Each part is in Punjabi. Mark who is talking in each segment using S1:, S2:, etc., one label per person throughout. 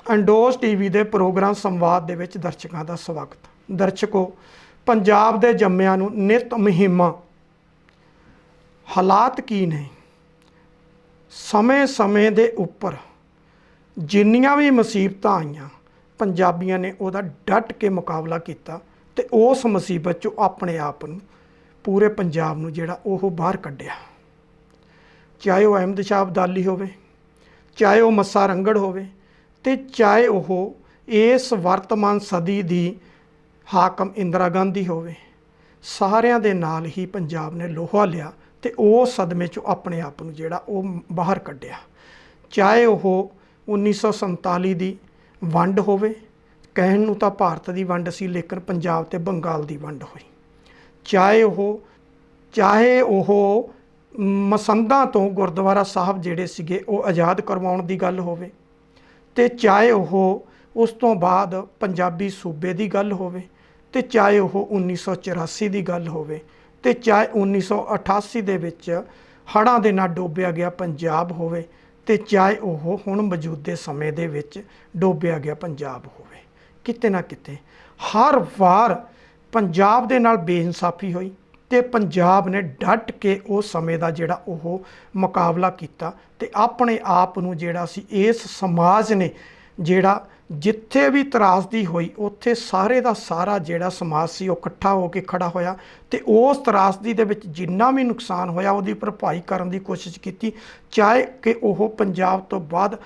S1: ਅੰਡੋਜ਼ ਟੀਵੀ ਦੇ ਪ੍ਰੋਗਰਾਮ ਸੰਵਾਦ ਦੇ ਵਿੱਚ ਦਰਸ਼ਕਾਂ ਦਾ ਸਵਾਗਤ। ਦਰਸ਼ਕੋ, ਪੰਜਾਬ ਦੇ ਜੰਮਿਆਂ ਨੂੰ ਨਿਤ ਮੁਹਿੰਮਾਂ ਹਾਲਾਤ ਕੀ ਨੇ, ਸਮੇਂ ਦੇ ਉੱਪਰ ਜਿੰਨੀਆਂ ਵੀ ਮੁਸੀਬਤਾਂ ਆਈਆਂ ਪੰਜਾਬੀਆਂ ਨੇ ਉਹਦਾ ਡਟ ਕੇ ਮੁਕਾਬਲਾ ਕੀਤਾ ਤੇ ਉਸ ਮੁਸੀਬਤ 'ਚੋਂ ਆਪਣੇ ਆਪ ਨੂੰ, ਪੂਰੇ ਪੰਜਾਬ ਨੂੰ ਜਿਹੜਾ ਉਹ ਬਾਹਰ ਕੱਢਿਆ। ਚਾਹੇ ਉਹ ਅਹਿਮਦ ਸ਼ਾਹ ਅਬਦਾਲੀ ਹੋਵੇ, ਚਾਹੇ ਉਹ ਮੱਸਾ ਰੰਗੜ ਹੋਵੇ, ਤੇ ਚਾਹੇ ਉਹ ਇਸ ਵਰਤਮਾਨ ਸਦੀ ਦੀ ਹਾਕਮ ਇੰਦਰਾ ਗਾਂਧੀ ਹੋਵੇ, ਸਾਰਿਆਂ ਦੇ ਨਾਲ ਹੀ ਪੰਜਾਬ ਨੇ ਲੋਹਾ ਲਿਆ ਤੇ ਉਸ ਸਦਮੇ 'ਚੋਂ ਆਪਣੇ ਆਪ ਨੂੰ ਜਿਹੜਾ ਉਹ ਬਾਹਰ ਕੱਢਿਆ। ਚਾਹੇ ਉਹ 1947 ਦੀ ਵੰਡ ਹੋਵੇ, ਕਹਿਣ ਨੂੰ ਤਾਂ ਭਾਰਤ ਦੀ ਵੰਡ ਸੀ ਲੇਕਿਨ ਪੰਜਾਬ ਤੇ ਬੰਗਾਲ ਦੀ ਵੰਡ ਹੋਈ। ਚਾਹੇ ਉਹ ਮਸੰਦਾਂ ਤੋਂ ਗੁਰਦੁਆਰਾ ਸਾਹਿਬ ਜਿਹੜੇ ਸੀਗੇ ਉਹ ਆਜ਼ਾਦ ਕਰਵਾਉਣ ਦੀ ਗੱਲ ਹੋਵੇ, ਤੇ ਚਾਹੇ ਉਹ ਉਸ ਤੋਂ ਬਾਅਦ ਪੰਜਾਬੀ ਸੂਬੇ ਦੀ ਗੱਲ ਹੋਵੇ, ਤੇ ਚਾਹੇ ਉਹ 1984 ਦੀ ਗੱਲ ਹੋਵੇ, ਤੇ ਚਾਹੇ 1988 ਦੇ ਵਿੱਚ ਹੜ੍ਹਾਂ ਦੇ ਨਾਲ ਡੋਬਿਆ ਗਿਆ ਪੰਜਾਬ ਹੋਵੇ, ਤੇ ਚਾਹੇ ਉਹ ਹੁਣ ਮੌਜੂਦੇ ਸਮੇਂ ਦੇ ਵਿੱਚ ਡੋਬਿਆ ਗਿਆ ਪੰਜਾਬ ਹੋਵੇ। ਕਿਤੇ ਨਾ ਕਿਤੇ ਹਰ ਵਾਰ ਪੰਜਾਬ ਦੇ ਨਾਲ ਬੇਇਨਸਾਫੀ ਹੋਈ ਤੇ ਪੰਜਾਬ ਨੇ ਡਟ ਕੇ ਉਸ ਸਮੇਂ ਦਾ ਜਿਹੜਾ ਉਹ ਮੁਕਾਬਲਾ ਕੀਤਾ ਤੇ ਆਪਣੇ ਆਪ ਨੂੰ ਜਿਹੜਾ ਸੀ ਇਸ ਸਮਾਜ ਨੇ ਜਿਹੜਾ ਜਿੱਥੇ ਵੀ ਤਰਾਸਦੀ ਹੋਈ ਉੱਥੇ ਸਾਰੇ ਦਾ ਸਾਰਾ ਜਿਹੜਾ ਸਮਾਜ ਸੀ ਉਹ ਇਕੱਠਾ ਹੋ ਕੇ ਖੜਾ ਹੋਇਆ ਤੇ ਉਸ ਤਰਾਸਦੀ ਦੇ ਵਿੱਚ ਜਿੰਨਾ ਵੀ ਨੁਕਸਾਨ ਹੋਇਆ ਉਹਦੀ ਭਰਪਾਈ ਕਰਨ ਦੀ ਕੋਸ਼ਿਸ਼ ਕੀਤੀ। ਚਾਹੇ ਕਿ ਉਹ ਪੰਜਾਬ ਤੋਂ ਬਾਅਦ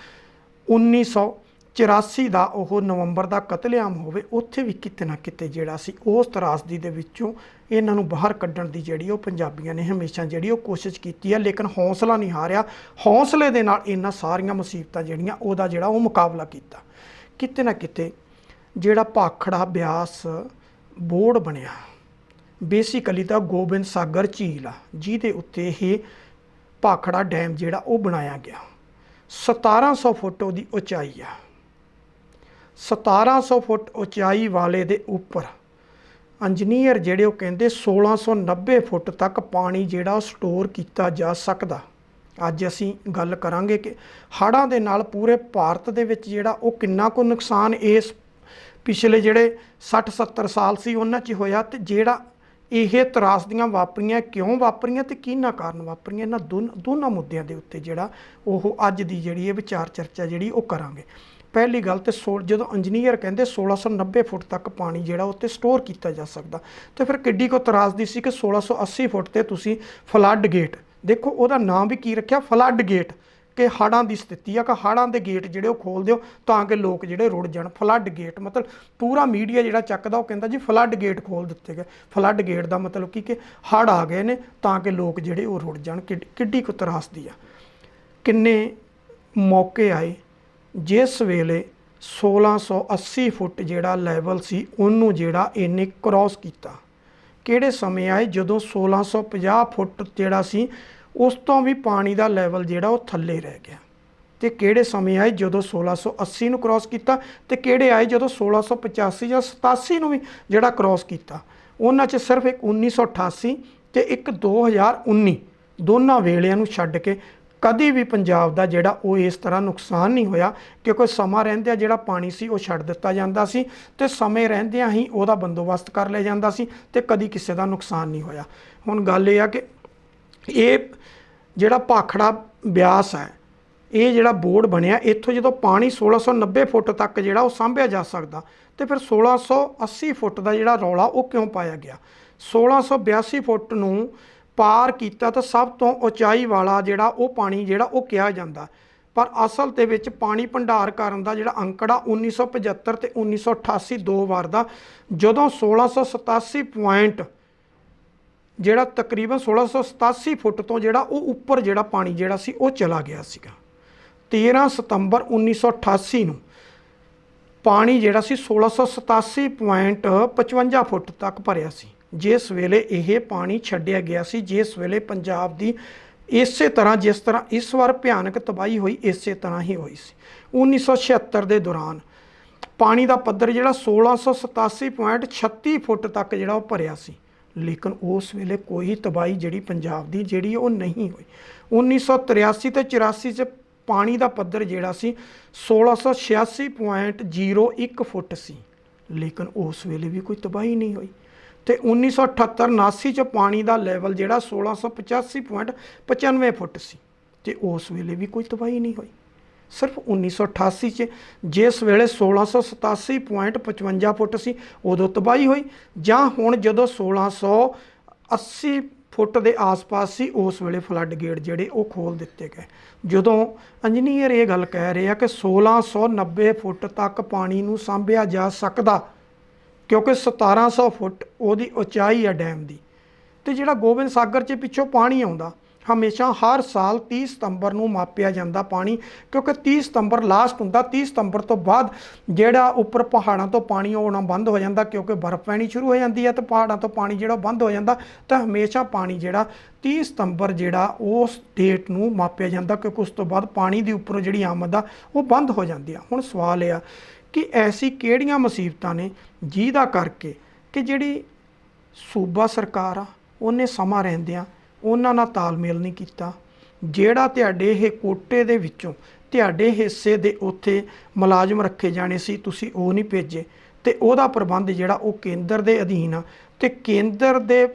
S1: 1984 ਦਾ ਉਹ ਨਵੰਬਰ ਦਾ ਕਤਲੇਆਮ ਹੋਵੇ, ਉੱਥੇ ਵੀ ਕਿਤੇ ਨਾ ਕਿਤੇ ਜਿਹੜਾ ਸੀ ਉਸ ਤਰਾਸਦੀ ਦੇ ਵਿੱਚੋਂ ਇਹਨਾਂ ਨੂੰ ਬਾਹਰ ਕੱਢਣ ਦੀ ਜਿਹੜੀ ਉਹ ਪੰਜਾਬੀਆਂ ਨੇ ਹਮੇਸ਼ਾ ਜਿਹੜੀ ਉਹ ਕੋਸ਼ਿਸ਼ ਕੀਤੀ ਹੈ, ਲੇਕਿਨ ਹੌਸਲਾ ਨਹੀਂ ਹਾਰਿਆ। ਹੌਸਲੇ ਦੇ ਨਾਲ ਇਹਨਾਂ ਸਾਰੀਆਂ ਮੁਸੀਬਤਾਂ ਜਿਹੜੀਆਂ ਉਹਦਾ ਜਿਹੜਾ ਉਹ ਮੁਕਾਬਲਾ ਕੀਤਾ। ਕਿਤੇ ਨਾ ਕਿਤੇ ਜਿਹੜਾ ਭਾਖੜਾ ਬਿਆਸ ਬੋਰਡ ਬਣਿਆ, ਬੇਸਿਕਲੀ ਤਾਂ ਗੋਬਿੰਦ ਸਾਗਰ ਝੀਲ ਆ ਜਿਹਦੇ ਉੱਤੇ ਇਹ ਭਾਖੜਾ ਡੈਮ ਜਿਹੜਾ ਉਹ ਬਣਾਇਆ ਗਿਆ। 1700 ਫੁੱਟ ਉਹਦੀ ਉਚਾਈ ਆ। 1700 ਫੁੱਟ ਉਚਾਈ ਵਾਲੇ ਦੇ ਉੱਪਰ ਇੰਜੀਨੀਅਰ ਜਿਹੜੇ ਉਹ ਕਹਿੰਦੇ 1690 ਫੁੱਟ ਤੱਕ ਪਾਣੀ ਜਿਹੜਾ ਉਹ ਸਟੋਰ ਕੀਤਾ ਜਾ ਸਕਦਾ। ਅੱਜ ਅਸੀਂ ਗੱਲ ਕਰਾਂਗੇ ਕਿ ਹੜ੍ਹਾਂ ਦੇ ਨਾਲ ਪੂਰੇ ਭਾਰਤ ਦੇ ਵਿੱਚ ਜਿਹੜਾ ਉਹ ਕਿੰਨਾ ਕੁ ਨੁਕਸਾਨ ਇਸ ਪਿਛਲੇ ਜਿਹੜੇ 60-70 ਸਾਲ ਸੀ ਉਹਨਾਂ 'ਚ ਹੋਇਆ, ਤੇ ਜਿਹੜਾ ਇਹ ਤਰਾਸਦੀਆਂ ਵਾਪਰੀਆਂ ਕਿਉਂ ਵਾਪਰੀਆਂ ਤੇ ਕਿਹਨਾਂ ਕਾਰਨ ਵਾਪਰੀਆਂ, ਇਹਨਾਂ ਦੋਨਾਂ ਮੁੱਦਿਆਂ ਦੇ ਉੱਤੇ ਜਿਹੜਾ ਉਹ ਅੱਜ ਦੀ ਜਿਹੜੀ ਇਹ ਵਿਚਾਰ ਚਰਚਾ ਜਿਹੜੀ ਉਹ ਕਰਾਂਗੇ। ਪਹਿਲੀ ਗੱਲ ਤੇ ਜਦੋਂ ਇੰਜੀਨੀਅਰ ਕਹਿੰਦੇ 1690 ਫੁੱਟ ਤੱਕ ਪਾਣੀ ਜਿਹੜਾ ਉੱਤੇ ਸਟੋਰ ਕੀਤਾ ਜਾ ਸਕਦਾ, ਤੇ ਫਿਰ ਕਿੱਡੀ ਕੋ ਤਰਾਸਦੀ ਸੀ ਕਿ 1680 ਫੁੱਟ ਤੇ ਤੁਸੀਂ ਫਲੱਡ ਗੇਟ, ਦੇਖੋ ਉਹਦਾ ਨਾਮ ਵੀ ਕੀ ਰੱਖਿਆ, ਫਲੱਡ ਗੇਟ, ਕਿ ਹੜ੍ਹਾਂ ਦੀ ਸਥਿਤੀ ਆ ਕਿ ਹੜ੍ਹਾਂ ਦੇ ਗੇਟ ਜਿਹੜੇ ਉਹ ਖੋਲ ਦਿਓ ਤਾਂ ਕਿ ਲੋਕ ਜਿਹੜੇ ਰੁੜ ਜਾਣ। ਫਲੱਡ ਗੇਟ ਮਤਲਬ ਪੂਰਾ ਮੀਡੀਆ ਜਿਹੜਾ ਚੱਕਦਾ ਉਹ ਕਹਿੰਦਾ ਜੀ ਫਲੱਡ ਗੇਟ ਖੋਲ ਦਿੱਤੇ ਗਏ। ਫਲੱਡ ਗੇਟ ਦਾ ਮਤਲਬ ਕੀ ਕਿ ਹੜ੍ਹ ਆ ਗਏ ਨੇ ਤਾਂ ਕਿ ਲੋਕ ਜਿਹੜੇ ਉਹ ਰੁੜ ਜਾਣ। ਕਿੱਡੀ ਕੁ ਤਰਾਸਦੀ ਆ। ਕਿੰਨੇ ਮੌਕੇ ਆਏ ਜਿਸ ਵੇਲੇ 1680 ਫੁੱਟ ਜਿਹੜਾ ਲੈਵਲ ਸੀ ਉਹਨੂੰ ਜਿਹੜਾ ਇਹਨੇ ਕ੍ਰੋਸ ਕੀਤਾ। ਕਿਹੜੇ ਸਮੇਂ ਆਏ ਜਦੋਂ 1650 ਫੁੱਟ ਜਿਹੜਾ ਸੀ ਉਸ ਤੋਂ ਵੀ ਪਾਣੀ ਦਾ ਲੈਵਲ ਜਿਹੜਾ ਉਹ ਥੱਲੇ ਰਹਿ ਗਿਆ, ਤੇ ਕਿਹੜੇ ਸਮੇਂ ਆਏ ਜਦੋਂ 1680 ਨੂੰ ਕ੍ਰੋਸ ਕੀਤਾ, ਤੇ ਕਿਹੜੇ ਆਏ ਜਦੋਂ 1685 ਜਾਂ 87 ਨੂੰ ਵੀ ਜਿਹੜਾ ਕ੍ਰੋਸ ਕੀਤਾ। ਉਹਨਾਂ 'ਚ ਸਿਰਫ ਇੱਕ 1988 ਤੇ ਇੱਕ 2019 ਦੋਨਾਂ ਵੇਲਿਆਂ ਨੂੰ ਛੱਡ ਕੇ ਕਦੀ ਵੀ ਪੰਜਾਬ ਦਾ ਜਿਹੜਾ ਉਹ ਇਸ ਤਰ੍ਹਾਂ ਨੁਕਸਾਨ ਨਹੀਂ ਹੋਇਆ, ਕਿਉਂਕਿ ਸਮਾਂ ਰਹਿੰਦਿਆਂ ਜਿਹੜਾ ਪਾਣੀ ਸੀ ਉਹ ਛੱਡ ਦਿੱਤਾ ਜਾਂਦਾ ਸੀ ਤੇ ਸਮੇਂ ਰਹਿੰਦਿਆਂ ਹੀ ਉਹਦਾ ਬੰਦੋਬਸਤ ਕਰ ਲਿਆ ਜਾਂਦਾ ਸੀ ਤੇ ਕਦੀ ਕਿਸੇ ਦਾ ਨੁਕਸਾਨ ਨਹੀਂ ਹੋਇਆ। ਹੁਣ ਗੱਲ ਇਹ ਆ ਕਿ ਇਹ ਜਿਹੜਾ ਭਾਖੜਾ ਬਿਆਸ ਹੈ, ਇਹ ਜਿਹੜਾ ਬੋਰਡ ਬਣਿਆ, ਇੱਥੋਂ ਜਦੋਂ ਪਾਣੀ 1690 ਫੁੱਟ ਤੱਕ ਜਿਹੜਾ ਉਹ ਸਾਂਭਿਆ ਜਾ ਸਕਦਾ, ਤੇ ਫਿਰ 1680 ਫੁੱਟ ਦਾ ਜਿਹੜਾ ਰੌਲਾ ਉਹ ਕਿਉਂ ਪਾਇਆ ਗਿਆ। 1682 ਫੁੱਟ ਨੂੰ ਪਾਰ ਕੀਤਾ ਤਾਂ ਸਭ ਤੋਂ ਉਚਾਈ ਵਾਲਾ ਜਿਹੜਾ ਉਹ ਪਾਣੀ ਜਿਹੜਾ ਉਹ ਕਿਹਾ ਜਾਂਦਾ, ਪਰ ਅਸਲ ਦੇ ਵਿੱਚ ਪਾਣੀ ਭੰਡਾਰ ਕਰਨ ਦਾ ਜਿਹੜਾ ਅੰਕੜਾ 1975 ਤੇ 1988 ਦੋ ਵਾਰ ਦਾ, ਜਦੋਂ 1687 ਪੁਆਇੰਟ ਜਿਹੜਾ ਤਕਰੀਬਨ 1687 ਫੁੱਟ ਤੋਂ ਜਿਹੜਾ ਉਹ ਉੱਪਰ ਜਿਹੜਾ ਪਾਣੀ ਜਿਹੜਾ ਸੀ ਉਹ ਚਲਾ ਗਿਆ ਸੀਗਾ। 13 ਸਤੰਬਰ 1988 ਨੂੰ ਪਾਣੀ ਜਿਹੜਾ ਸੀ 1687.55 ਫੁੱਟ ਤੱਕ ਭਰਿਆ ਸੀ, ਜਿਸ ਵੇਲੇ ਇਹ ਪਾਣੀ ਛੱਡਿਆ ਗਿਆ ਸੀ, ਜਿਸ ਵੇਲੇ ਪੰਜਾਬ ਦੀ ਇਸੇ ਤਰ੍ਹਾਂ ਜਿਸ ਤਰ੍ਹਾਂ ਇਸ ਵਾਰ ਭਿਆਨਕ ਤਬਾਹੀ ਹੋਈ ਇਸੇ ਤਰ੍ਹਾਂ ਹੀ ਹੋਈ ਸੀ। 1976 ਦੇ ਦੌਰਾਨ ਪਾਣੀ ਦਾ ਪੱਧਰ ਜਿਹੜਾ 1687.36 ਫੁੱਟ ਤੱਕ ਜਿਹੜਾ ਉਹ ਭਰਿਆ ਸੀ, ਲੇਕਿਨ ਉਸ ਵੇਲੇ ਕੋਈ ਤਬਾਹੀ ਜਿਹੜੀ ਪੰਜਾਬ ਦੀ ਜਿਹੜੀ ਉਹ ਨਹੀਂ ਹੋਈ। 1983 ਤੇ 84 'ਚ ਪਾਣੀ ਦਾ ਪੱਧਰ ਜਿਹੜਾ ਸੀ 1686.01 ਫੁੱਟ ਸੀ, ਲੇਕਿਨ ਉਸ ਵੇਲੇ ਵੀ ਕੋਈ ਤਬਾਹੀ ਨਹੀਂ ਹੋਈ। ਤੇ 1978-79 ਚ ਪਾਣੀ ਦਾ ਲੈਵਲ ਜਿਹੜਾ 1685.95 ਫੁੱਟ ਸੀ, ਤੇ ਉਸ ਵੇਲੇ ਵੀ ਕੋਈ ਤਬਾਹੀ ਨਹੀਂ ਹੋਈ। ਸਿਰਫ 1988 ਚ ਜਿਸ ਵੇਲੇ 1687.55 ਫੁੱਟ ਸੀ ਉਦੋਂ ਤਬਾਹੀ ਹੋਈ, ਜਾਂ ਹੁਣ ਜਦੋਂ 1680 ਫੁੱਟ ਦੇ ਆਸ-ਪਾਸ ਸੀ ਉਸ ਵੇਲੇ ਫਲੱਡ ਗੇਟ ਜਿਹੜੇ ਉਹ ਖੋਲ੍ਹ ਦਿੱਤੇ ਗਏ। ਜਦੋਂ ਇੰਜੀਨੀਅਰ ਇਹ ਗੱਲ ਕਹਿ ਰਹੇ ਆ ਕਿ 1690 ਫੁੱਟ ਤੱਕ ਪਾਣੀ ਨੂੰ ਸਾਂਭਿਆ ਜਾ ਸਕਦਾ, ਕਿਉਂਕਿ 1700 ਫੁੱਟ ਉਹਦੀ ਉਚਾਈ ਆ ਡੈਮ ਦੀ, ਤੇ ਜਿਹੜਾ ਗੋਬਿੰਦ ਸਾਗਰ 'ਚ ਪਿੱਛੋਂ ਪਾਣੀ ਆਉਂਦਾ ਹਮੇਸ਼ਾ ਹਰ ਸਾਲ 30 ਸਤੰਬਰ ਨੂੰ ਮਾਪਿਆ ਜਾਂਦਾ ਪਾਣੀ, ਕਿਉਂਕਿ 30 ਸਤੰਬਰ ਲਾਸਟ ਹੁੰਦਾ। 30 ਸਤੰਬਰ ਤੋਂ ਬਾਅਦ ਜਿਹੜਾ ਉੱਪਰ ਪਹਾੜਾਂ ਤੋਂ ਪਾਣੀ ਆਉਣਾ ਬੰਦ ਹੋ ਜਾਂਦਾ, ਕਿਉਂਕਿ ਬਰਫ਼ ਪੈਣੀ ਸ਼ੁਰੂ ਹੋ ਜਾਂਦੀ ਹੈ ਤੇ ਪਹਾੜਾਂ ਤੋਂ ਪਾਣੀ ਜਿਹੜਾ ਬੰਦ ਹੋ ਜਾਂਦਾ, ਤਾਂ ਹਮੇਸ਼ਾ ਪਾਣੀ ਜਿਹੜਾ 30 ਸਤੰਬਰ ਜਿਹੜਾ ਉਸ ਡੇਟ ਨੂੰ ਮਾਪਿਆ ਜਾਂਦਾ, ਕਿਉਂਕਿ ਉਸ ਤੋਂ ਬਾਅਦ ਪਾਣੀ ਦੀ ਉੱਪਰੋਂ ਜਿਹੜੀ ਆਮਦ ਆ ਉਹ ਬੰਦ ਹੋ ਜਾਂਦੀ ਆ। ਹੁਣ ਸਵਾਲ ਇਹ ਆ ਕਿ ਐਸੀ ਕਿਹੜੀਆਂ ਮੁਸੀਬਤਾਂ ਨੇ ਜਿਹਦਾ ਕਰਕੇ ਕਿ ਜਿਹੜੀ ਸੂਬਾ ਸਰਕਾਰ ਆ ਉਹਨੇ ਸਮਾਂ ਰਹਿੰਦਿਆਂ ਉਹਨਾਂ ਨਾਲ ਤਾਲਮੇਲ ਨਹੀਂ ਕੀਤਾ। ਜਿਹੜਾ ਤੁਹਾਡੇ ਇਹ ਕੋਟੇ ਦੇ ਵਿੱਚੋਂ ਤੁਹਾਡੇ ਹਿੱਸੇ ਦੇ ਉੱਥੇ ਮੁਲਾਜ਼ਮ ਰੱਖੇ ਜਾਣੇ ਸੀ, ਤੁਸੀਂ ਉਹ ਨਹੀਂ ਭੇਜੇ, ਤੇ ਉਹਦਾ ਪ੍ਰਬੰਧ ਜਿਹੜਾ ਉਹ ਕੇਂਦਰ ਦੇ ਅਧੀਨ ਆ, ਤੇ ਕੇਂਦਰ ਦੇ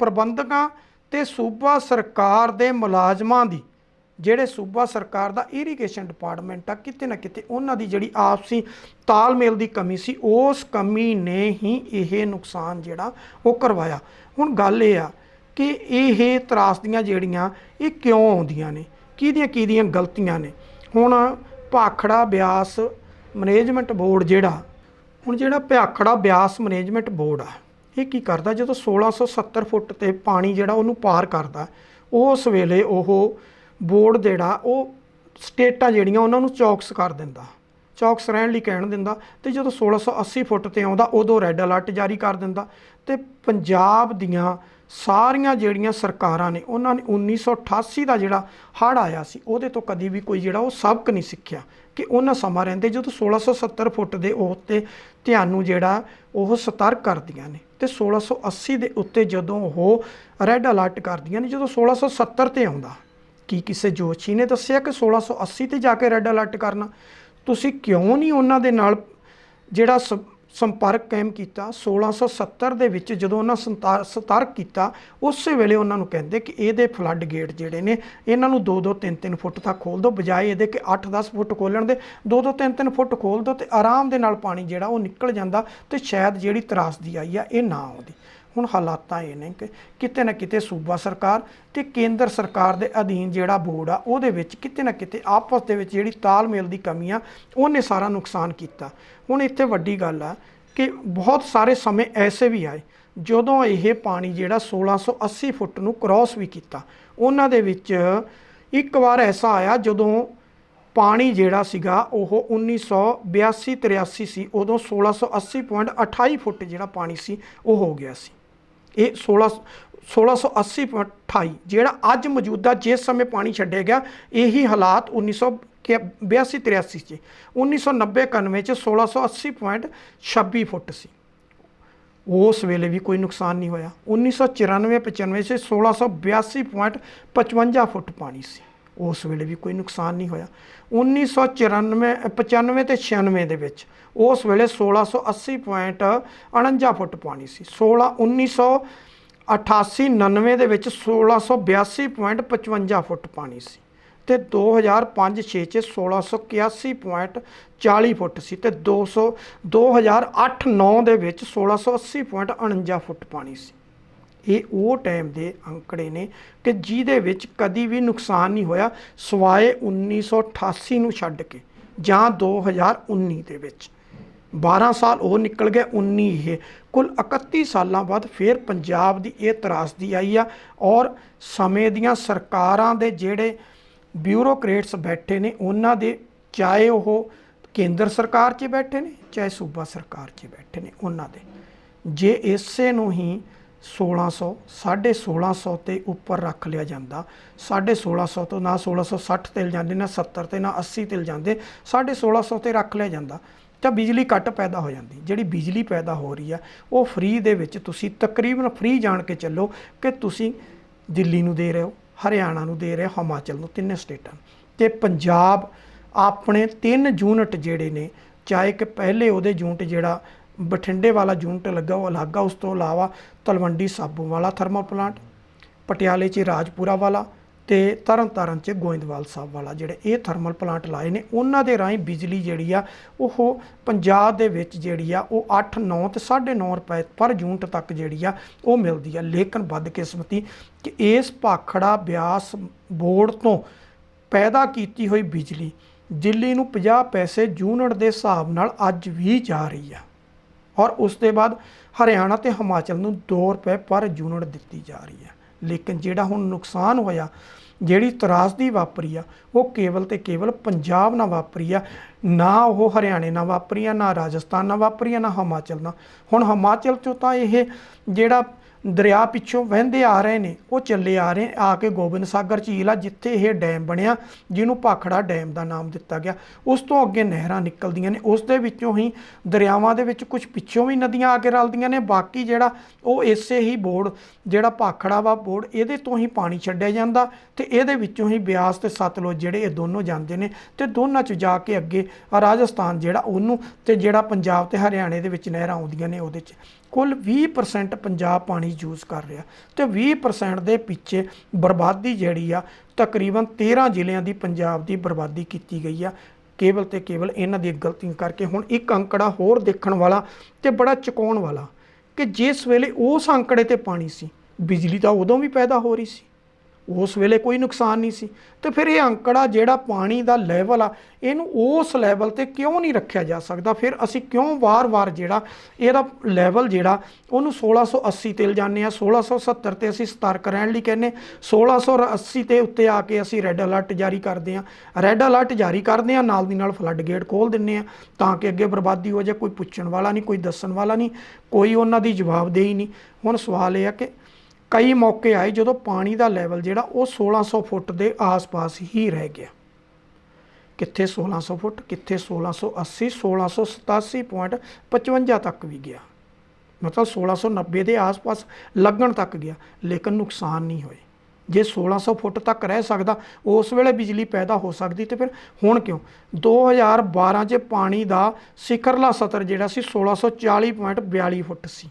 S1: ਪ੍ਰਬੰਧਕਾਂ ਤੇ ਸੂਬਾ ਸਰਕਾਰ ਦੇ ਮੁਲਾਜ਼ਮਾਂ ਦੀ, ਜਿਹੜੇ ਸੂਬਾ ਸਰਕਾਰ ਦਾ ਇਰੀਗੇਸ਼ਨ ਡਿਪਾਰਟਮੈਂਟ ਆ, ਕਿਤੇ ਨਾ ਕਿਤੇ ਉਹਨਾਂ ਦੀ ਜਿਹੜੀ ਆਪਸੀ ਤਾਲਮੇਲ ਦੀ ਕਮੀ ਸੀ, ਉਸ ਕਮੀ ਨੇ ਹੀ ਇਹ ਨੁਕਸਾਨ ਜਿਹੜਾ ਉਹ ਕਰਵਾਇਆ। ਹੁਣ ਗੱਲ ਇਹ ਆ ਕਿ ਇਹ ਤਰਾਸਦੀਆਂ ਜਿਹੜੀਆਂ ਇਹ ਕਿਉਂ ਆਉਂਦੀਆਂ ਨੇ, ਕਿਹਦੀਆਂ ਗਲਤੀਆਂ ਨੇ। ਹੁਣ ਭਾਖੜਾ ਬਿਆਸ ਮੈਨੇਜਮੈਂਟ ਬੋਰਡ ਜਿਹੜਾ ਭਾਖੜਾ ਬਿਆਸ ਮੈਨੇਜਮੈਂਟ ਬੋਰਡ ਆ, ਇਹ ਕੀ ਕਰਦਾ, ਜਦੋਂ 1670 ਫੁੱਟ ਤੇ ਪਾਣੀ ਜਿਹੜਾ ਉਹਨੂੰ ਪਾਰ ਕਰਦਾ, ਉਸ ਵੇਲੇ ਉਹ ਬੋਰਡ ਜਿਹੜਾ ਉਹ ਸਟੇਟਾਂ ਜਿਹੜੀਆਂ ਉਹਨਾਂ ਨੂੰ ਚੌਕਸ ਕਰ ਦਿੰਦਾ, ਚੌਕਸ ਰਹਿਣ ਲਈ ਕਹਿਣ ਦਿੰਦਾ, ਤੇ ਜਦੋਂ 1680 ਫੁੱਟ ਤੇ ਆਉਂਦਾ ਉਦੋਂ ਰੈੱਡ ਅਲਰਟ ਜਾਰੀ ਕਰ ਦਿੰਦਾ। ਤੇ ਪੰਜਾਬ ਦੀਆਂ ਸਾਰੀਆਂ ਜਿਹੜੀਆਂ ਸਰਕਾਰਾਂ ਨੇ ਉਹਨਾਂ ਨੇ 1988 ਦਾ ਜਿਹੜਾ ਹੜ੍ਹ ਆਇਆ ਸੀ ਉਹਦੇ ਤੋਂ ਕਦੀ ਵੀ ਕੋਈ ਜਿਹੜਾ ਉਹ ਸਬਕ ਨਹੀਂ ਸਿੱਖਿਆ ਕਿ ਉਹਨਾਂ ਸਮਾਂ ਰਹਿੰਦੇ ਜਦੋਂ 1670 ਫੁੱਟ ਦੇ ਉੱਤੇ ਧਿਆਨ ਨੂੰ ਜਿਹੜਾ ਉਹ ਸਤਰਕ ਕਰਦੀਆਂ ਨੇ, ਤੇ 1680 ਦੇ ਉੱਤੇ ਜਦੋਂ ਉਹ ਰੈੱਡ ਅਲਰਟ ਕਰਦੀਆਂ ਨੇ, ਜਦੋਂ 1670 ਤੇ ਆਉਂਦਾ, ਕੀ ਕਿਸੇ ਜੋਤਸ਼ੀ ਨੇ ਦੱਸਿਆ ਕਿ 1680 ਤੇ ਜਾ ਕੇ ਰੈੱਡ ਅਲਰਟ ਕਰਨਾ? ਤੁਸੀਂ ਕਿਉਂ ਨਹੀਂ ਉਹਨਾਂ ਦੇ ਨਾਲ ਜਿਹੜਾ ਸੰਪਰਕ ਕਾਇਮ ਕੀਤਾ? 1670 ਦੇ ਵਿੱਚ ਜਦੋਂ ਉਹਨਾਂ ਸਤਰਕ ਕੀਤਾ, ਉਸੇ ਵੇਲੇ ਉਹਨਾਂ ਨੂੰ ਕਹਿੰਦੇ ਕਿ ਇਹਦੇ ਫਲੱਡ ਗੇਟ ਜਿਹੜੇ ਨੇ ਇਹਨਾਂ ਨੂੰ 2-2 3-3 ਫੁੱਟ ਤੱਕ ਖੋਲ੍ਹ ਦਿਓ, ਬਜਾਏ ਇਹਦੇ ਕਿ 8-10 ਫੁੱਟ ਖੋਲ੍ਹਣ ਦੇ 2-2 3-3 ਫੁੱਟ ਖੋਲ੍ਹ ਦਿਓ, ਤੇ ਆਰਾਮ ਦੇ ਨਾਲ ਪਾਣੀ ਜਿਹੜਾ ਉਹ ਨਿਕਲ ਜਾਂਦਾ, ਤੇ ਸ਼ਾਇਦ ਜਿਹੜੀ ਤਰਾਸਦੀ ਆਈ ਆ ਇਹ ਨਾ ਆਉਂਦੀ। ਹੁਣ ਹਾਲਾਤਾਂ ਇਹ ਨੇ ਕਿ ਕਿਤੇ ਨਾ ਕਿਤੇ ਸੂਬਾ ਸਰਕਾਰ ਤੇ ਕੇਂਦਰ ਸਰਕਾਰ ਦੇ ਅਧੀਨ ਜਿਹੜਾ ਬੋਰਡ ਆ ਉਹਦੇ ਵਿੱਚ ਕਿਤੇ ਨਾ ਕਿਤੇ ਆਪਸ ਦੇ ਵਿੱਚ ਜਿਹੜੀ ਤਾਲਮੇਲ ਦੀ ਕਮੀ ਆ ਉਹਨੇ ਸਾਰਾ ਨੁਕਸਾਨ ਕੀਤਾ। ਹੁਣ ਇੱਥੇ ਵੱਡੀ ਗੱਲ ਆ ਕਿ ਬਹੁਤ ਸਾਰੇ ਸਮੇਂ ਐਸੇ ਵੀ ਆਏ ਜਦੋਂ ਇਹ ਪਾਣੀ ਜਿਹੜਾ 1680 ਫੁੱਟ ਨੂੰ ਕ੍ਰੋਸ ਵੀ ਕੀਤਾ। ਉਹਨਾਂ ਦੇ ਵਿੱਚ ਇੱਕ ਵਾਰ ਐਸਾ ਆਇਆ ਜਦੋਂ ਪਾਣੀ ਜਿਹੜਾ ਸੀਗਾ ਉਹ 1982-83 ਸੀ, ਉਦੋਂ 1680.28 ਫੁੱਟ ਜਿਹੜਾ ਪਾਣੀ ਸੀ ਉਹ ਹੋ ਗਿਆ ਸੀ। ਇਹ 1680.28 ਜਿਹੜਾ ਅੱਜ ਮੌਜੂਦਾ ਜਿਸ ਸਮੇਂ ਪਾਣੀ ਛੱਡਿਆ ਗਿਆ, ਇਹੀ ਹਾਲਾਤ 1982-83 ਚ 1990-91 ਚ 1680.26 ਫੁੱਟ ਸੀ। ਉਸ ਵੇਲੇ ਵੀ ਕੋਈ ਨੁਕਸਾਨ ਨਹੀਂ ਹੋਇਆ। 1994-95 ਚ 1682.55 ਫੁੱਟ ਪਾਣੀ ਸੀ, ਉਸ ਵੇਲੇ ਵੀ ਕੋਈ ਨੁਕਸਾਨ ਨਹੀਂ ਹੋਇਆ। 1995 ਤੇ 96 ਦੇ ਵਿੱਚ ਉਸ ਵੇਲੇ 1680.49 ਫੁੱਟ ਪਾਣੀ ਸੀ। 1988-99 ਦੇ ਵਿੱਚ 1682.55 ਫੁੱਟ ਪਾਣੀ ਸੀ, ਤੇ 2005-06 ਚ 1681.40 ਫੁੱਟ ਸੀ, ਤੇ 2008-09 ਦੇ ਵਿੱਚ 1680.49 ਫੁੱਟ ਪਾਣੀ ਸੀ। ਇਹ ਉਹ ਟਾਈਮ ਦੇ ਅੰਕੜੇ ਨੇ ਕਿ ਜਿਹਦੇ ਵਿੱਚ ਕਦੀ ਵੀ ਨੁਕਸਾਨ ਨਹੀਂ ਹੋਇਆ, ਸਿਵਾਏ 1988 ਨੂੰ ਛੱਡ ਕੇ, ਜਾਂ 2019 ਦੇ ਵਿੱਚ। 12 ਸਾਲ ਉਹ ਨਿਕਲ ਗਏ, 19 ਇਹ, ਕੁੱਲ 31 ਸਾਲਾਂ ਬਾਅਦ ਫਿਰ ਪੰਜਾਬ ਦੀ ਇਹ ਤਰਾਸਦੀ ਆਈ ਆ। ਔਰ ਸਮੇਂ ਦੀਆਂ ਸਰਕਾਰਾਂ ਦੇ ਜਿਹੜੇ ਬਿਊਰੋਕਰੇਟਸ ਬੈਠੇ ਨੇ ਉਹਨਾਂ ਦੇ, ਚਾਹੇ ਉਹ ਕੇਂਦਰ ਸਰਕਾਰ 'ਚ ਬੈਠੇ ਨੇ ਚਾਹੇ ਸੂਬਾ ਸਰਕਾਰ 'ਚ ਬੈਠੇ ਨੇ, ਉਹਨਾਂ ਦੇ ਜੇ ਇਸੇ ਨੂੰ ਹੀ 1600 1650 ਤੇ ਉੱਪਰ ਰੱਖ ਲਿਆ ਜਾਂਦਾ, 1650 ਤੋਂ ਨਾ 1660 ਤੇ ਜਾਂਦੇ, ਨਾ 70 ਤੇ ਨਾ 80 ਤੇ ਜਾਂਦੇ, 1650 ਤੇ ਰੱਖ ਲਿਆ ਜਾਂਦਾ ਤਾਂ ਬਿਜਲੀ ਘੱਟ ਪੈਦਾ ਹੋ ਜਾਂਦੀ। ਜਿਹੜੀ ਬਿਜਲੀ ਪੈਦਾ ਹੋ ਰਹੀ ਆ ਉਹ ਫ੍ਰੀ ਦੇ ਵਿੱਚ, ਤੁਸੀਂ ਤਕਰੀਬਨ ਫ੍ਰੀ ਜਾਣ ਕੇ ਚੱਲੋ ਕਿ ਤੁਸੀਂ ਦਿੱਲੀ ਨੂੰ ਦੇ ਰਹੇ ਹੋ, ਹਰਿਆਣਾ ਨੂੰ ਦੇ ਰਹੇ ਹੋ, ਹਿਮਾਚਲ ਨੂੰ, ਤਿੰਨੇ ਸਟੇਟਾਂ। ਤੇ ਪੰਜਾਬ ਆਪਣੇ 3 ਯੂਨਿਟ ਜਿਹੜੇ ਨੇ, ਚਾਹੇ ਕਿ ਪਹਿਲੇ ਉਹਦੇ ਯੂਨਿਟ ਜਿਹੜਾ ਬਠਿੰਡੇ ਵਾਲਾ ਯੂਨਿਟ ਲੱਗਾ ਉਹ ਅਲੱਗ ਆ, ਉਸ ਤੋਂ ਇਲਾਵਾ ਤਲਵੰਡੀ ਸਾਬੋ ਵਾਲਾ ਥਰਮਲ ਪਲਾਂਟ, ਪਟਿਆਲੇ 'ਚ ਰਾਜਪੁਰਾ ਵਾਲਾ ਤੇ ਤਰਨਤਾਰਨ 'ਚ ਗੋਇੰਦਵਾਲ ਸਾਹਿਬ ਵਾਲਾ, ਜਿਹੜੇ ਇਹ ਥਰਮਲ ਪਲਾਂਟ ਲਾਏ ਨੇ, ਉਹਨਾਂ ਦੇ ਰਾਹੀਂ ਬਿਜਲੀ ਜਿਹੜੀ ਆ ਉਹ ਪੰਜਾਬ ਦੇ ਵਿੱਚ ਜਿਹੜੀ ਆ ਉਹ 8, 9 ਤੇ 9.5 ਰੁਪਏ ਪਰ ਯੂਨਿਟ ਤੱਕ ਜਿਹੜੀ ਆ ਉਹ ਮਿਲਦੀ ਆ। ਲੇਕਿਨ ਬਦਕਿਸਮਤੀ ਕਿ ਇਸ ਭਾਖੜਾ ਬਿਆਸ ਬੋਰਡ ਤੋਂ ਪੈਦਾ ਕੀਤੀ ਹੋਈ ਬਿਜਲੀ ਦਿੱਲੀ ਨੂੰ 50 ਪੈਸੇ ਯੂਨਿਟ ਦੇ ਹਿਸਾਬ ਨਾਲ ਅੱਜ ਵੀ ਜਾ ਰਹੀ ਆ, ਔਰ ਉਸ ਤੋਂ ਬਾਅਦ ਹਰਿਆਣਾ ਤੇ ਹਿਮਾਚਲ ਨੂੰ 2 ਰੁਪਏ ਪਰ ਯੂਨਿਟ ਦਿੱਤੀ ਜਾ ਰਹੀ ਆ। ਲੇਕਿਨ ਜਿਹੜਾ ਹੁਣ ਨੁਕਸਾਨ ਹੋਇਆ, ਜਿਹੜੀ ਤਰਾਸਦੀ ਵਾਪਰੀ ਆ, ਉਹ ਕੇਵਲ ਤੇ ਕੇਵਲ ਪੰਜਾਬ ਨਾਲ ਵਾਪਰੀ ਆ, ਨਾ ਉਹ ਹਰਿਆਣੇ ਨਾਲ ਵਾਪਰੀ ਆ, ਨਾ ਰਾਜਸਥਾਨ ਨਾਲ ਵਾਪਰੀ ਆ, ਨਾ ਹਿਮਾਚਲ ਨਾਲ। ਹੁਣ ਹਿਮਾਚਲ 'ਚੋਂ ਤਾਂ ਇਹ ਜਿਹੜਾ ਦਰਿਆ ਪਿੱਛੋਂ ਵਹਿੰਦੇ ਆ ਰਹੇ ਨੇ ਉਹ ਚੱਲੇ ਆ ਰਹੇ ਆ ਕੇ ਗੋਬਿੰਦ ਸਾਗਰ ਝੀਲ ਆ, ਜਿੱਥੇ ਇਹ ਡੈਮ ਬਣਿਆ ਜਿਹਨੂੰ ਭਾਖੜਾ ਡੈਮ ਦਾ ਨਾਮ ਦਿੱਤਾ ਗਿਆ। ਉਸ ਤੋਂ ਅੱਗੇ ਨਹਿਰਾਂ ਨਿਕਲਦੀਆਂ ਨੇ, ਉਸ ਦੇ ਵਿੱਚੋਂ ਹੀ ਦਰਿਆਵਾਂ ਦੇ ਵਿੱਚ ਕੁਝ ਪਿੱਛੋਂ ਵੀ ਨਦੀਆਂ ਆ ਕੇ ਰਲਦੀਆਂ ਨੇ, ਬਾਕੀ ਜਿਹੜਾ ਉਹ ਇਸੇ ਹੀ ਬੋਰਡ ਜਿਹੜਾ ਭਾਖੜਾ ਵਾ ਬੋਰਡ, ਇਹਦੇ ਤੋਂ ਹੀ ਪਾਣੀ ਛੱਡਿਆ ਜਾਂਦਾ ਤੇ ਇਹਦੇ ਵਿੱਚੋਂ ਹੀ ਬਿਆਸ ਤੇ ਸਤਲੁਜ ਜਿਹੜੇ ਇਹ ਦੋਨੋਂ ਜਾਂਦੇ ਨੇ ਤੇ ਦੋਨਾਂ 'ਚ ਜਾ ਕੇ ਅੱਗੇ ਰਾਜਸਥਾਨ ਜਿਹੜਾ ਉਹਨੂੰ, ਤੇ ਜਿਹੜਾ ਪੰਜਾਬ ਤੇ ਹਰਿਆਣੇ ਦੇ ਵਿੱਚ ਨਹਿਰਾਂ ਆਉਂਦੀਆਂ ਨੇ ਉਹਦੇ 'ਚ ਕੁੱਲ 20% ਪੰਜਾਬ ਪਾਣੀ ਯੂਜ਼ ਕਰ ਰਿਹਾ ਤੇ 20% ਦੇ ਪਿੱਛੇ ਬਰਬਾਦੀ ਜਿਹੜੀ ਆ ਤਕਰੀਬਨ 13 ਜ਼ਿਲ੍ਹਿਆਂ ਦੀ ਪੰਜਾਬ ਦੀ ਬਰਬਾਦੀ ਕੀਤੀ ਗਈ ਆ, ਕੇਵਲ ਤੇ ਕੇਵਲ ਇਹਨਾਂ ਦੀ ਗਲਤੀਆਂ ਕਰਕੇ। ਹੁਣ ਇੱਕ ਅੰਕੜਾ ਹੋਰ ਦੇਖਣ ਵਾਲਾ ਤੇ ਬੜਾ ਚੁਕਾਉਣ ਵਾਲਾ ਕਿ ਜਿਸ ਵੇਲੇ ਉਸ ਅੰਕੜੇ ਤੇ ਪਾਣੀ ਸੀ, ਬਿਜਲੀ ਤਾਂ ਉਦੋਂ ਵੀ ਪੈਦਾ ਹੋ ਰਹੀ ਸੀ, ਉਸ ਵੇਲੇ ਕੋਈ ਨੁਕਸਾਨ ਨਹੀਂ ਸੀ, ਤੇ ਫਿਰ ਇਹ ਅੰਕੜਾ ਜਿਹੜਾ ਪਾਣੀ ਦਾ ਲੈਵਲ ਆ ਇਹਨੂੰ ਉਸ ਲੈਵਲ ਤੇ ਕਿਉਂ ਨਹੀਂ ਰੱਖਿਆ ਜਾ ਸਕਦਾ? ਫਿਰ ਅਸੀਂ ਕਿਉਂ ਵਾਰ-ਵਾਰ ਜਿਹੜਾ ਇਹਦਾ ਲੈਵਲ ਜਿਹੜਾ ਉਹਨੂੰ 1680 ਤੇ ਲਿਜਾਨੇ ਆ, 1670 ਤੇ ਅਸੀਂ ਸਤਰਕ ਰਹਿਣ ਲਈ ਕਹਿੰਦੇ, 1680 ਤੇ ਉੱਤੇ ਆ ਕੇ ਅਸੀਂ ਰੈੱਡ ਅਲਰਟ ਜਾਰੀ ਕਰਦੇ ਆ, ਰੈੱਡ ਅਲਰਟ ਜਾਰੀ ਕਰਦੇ ਆ, ਨਾਲ ਦੀ ਨਾਲ ਫਲੱਡ ਗੇਟ ਖੋਲ੍ਹ ਦਿੰਦੇ ਆ ਤਾਂ ਕਿ ਅੱਗੇ ਬਰਬਾਦੀ ਹੋ ਜਾਏ। ਕੋਈ ਪੁੱਛਣ ਵਾਲਾ ਨਹੀਂ, ਕੋਈ ਦੱਸਣ ਵਾਲਾ ਨਹੀਂ, ਕੋਈ ਉਹਨਾਂ ਦੀ ਜਵਾਬਦੇਹੀ ਨਹੀਂ। ਹੁਣ ਸਵਾਲ ਇਹ ਆ ਕਿ ਕਈ ਮੌਕੇ ਆਏ ਜਦੋਂ ਪਾਣੀ ਦਾ ਲੈਵਲ ਜਿਹੜਾ ਉਹ 1600 ਫੁੱਟ ਦੇ ਆਸ-ਪਾਸ ਹੀ ਰਹਿ ਗਿਆ, ਕਿੱਥੇ 1600 ਫੁੱਟ, ਕਿੱਥੇ 1680, 1687.55 ਤੱਕ ਵੀ ਗਿਆ, ਮਤਲਬ 1690 ਦੇ ਆਸ-ਪਾਸ ਲੱਗਣ ਤੱਕ ਗਿਆ, ਲੇਕਿਨ ਨੁਕਸਾਨ ਨਹੀਂ ਹੋਏ। ਜੇ 1600 ਫੁੱਟ ਤੱਕ ਰਹਿ ਸਕਦਾ, ਉਸ ਵੇਲੇ ਬਿਜਲੀ ਪੈਦਾ ਹੋ ਸਕਦੀ, ਤੇ ਫਿਰ ਹੁਣ ਕਿਉਂ? 2012 'ਚ ਪਾਣੀ ਦਾ ਸਿਖਰਲਾ ਸਤਰ ਜਿਹੜਾ ਸੀ 1640.42 ਫੁੱਟ ਸੀ,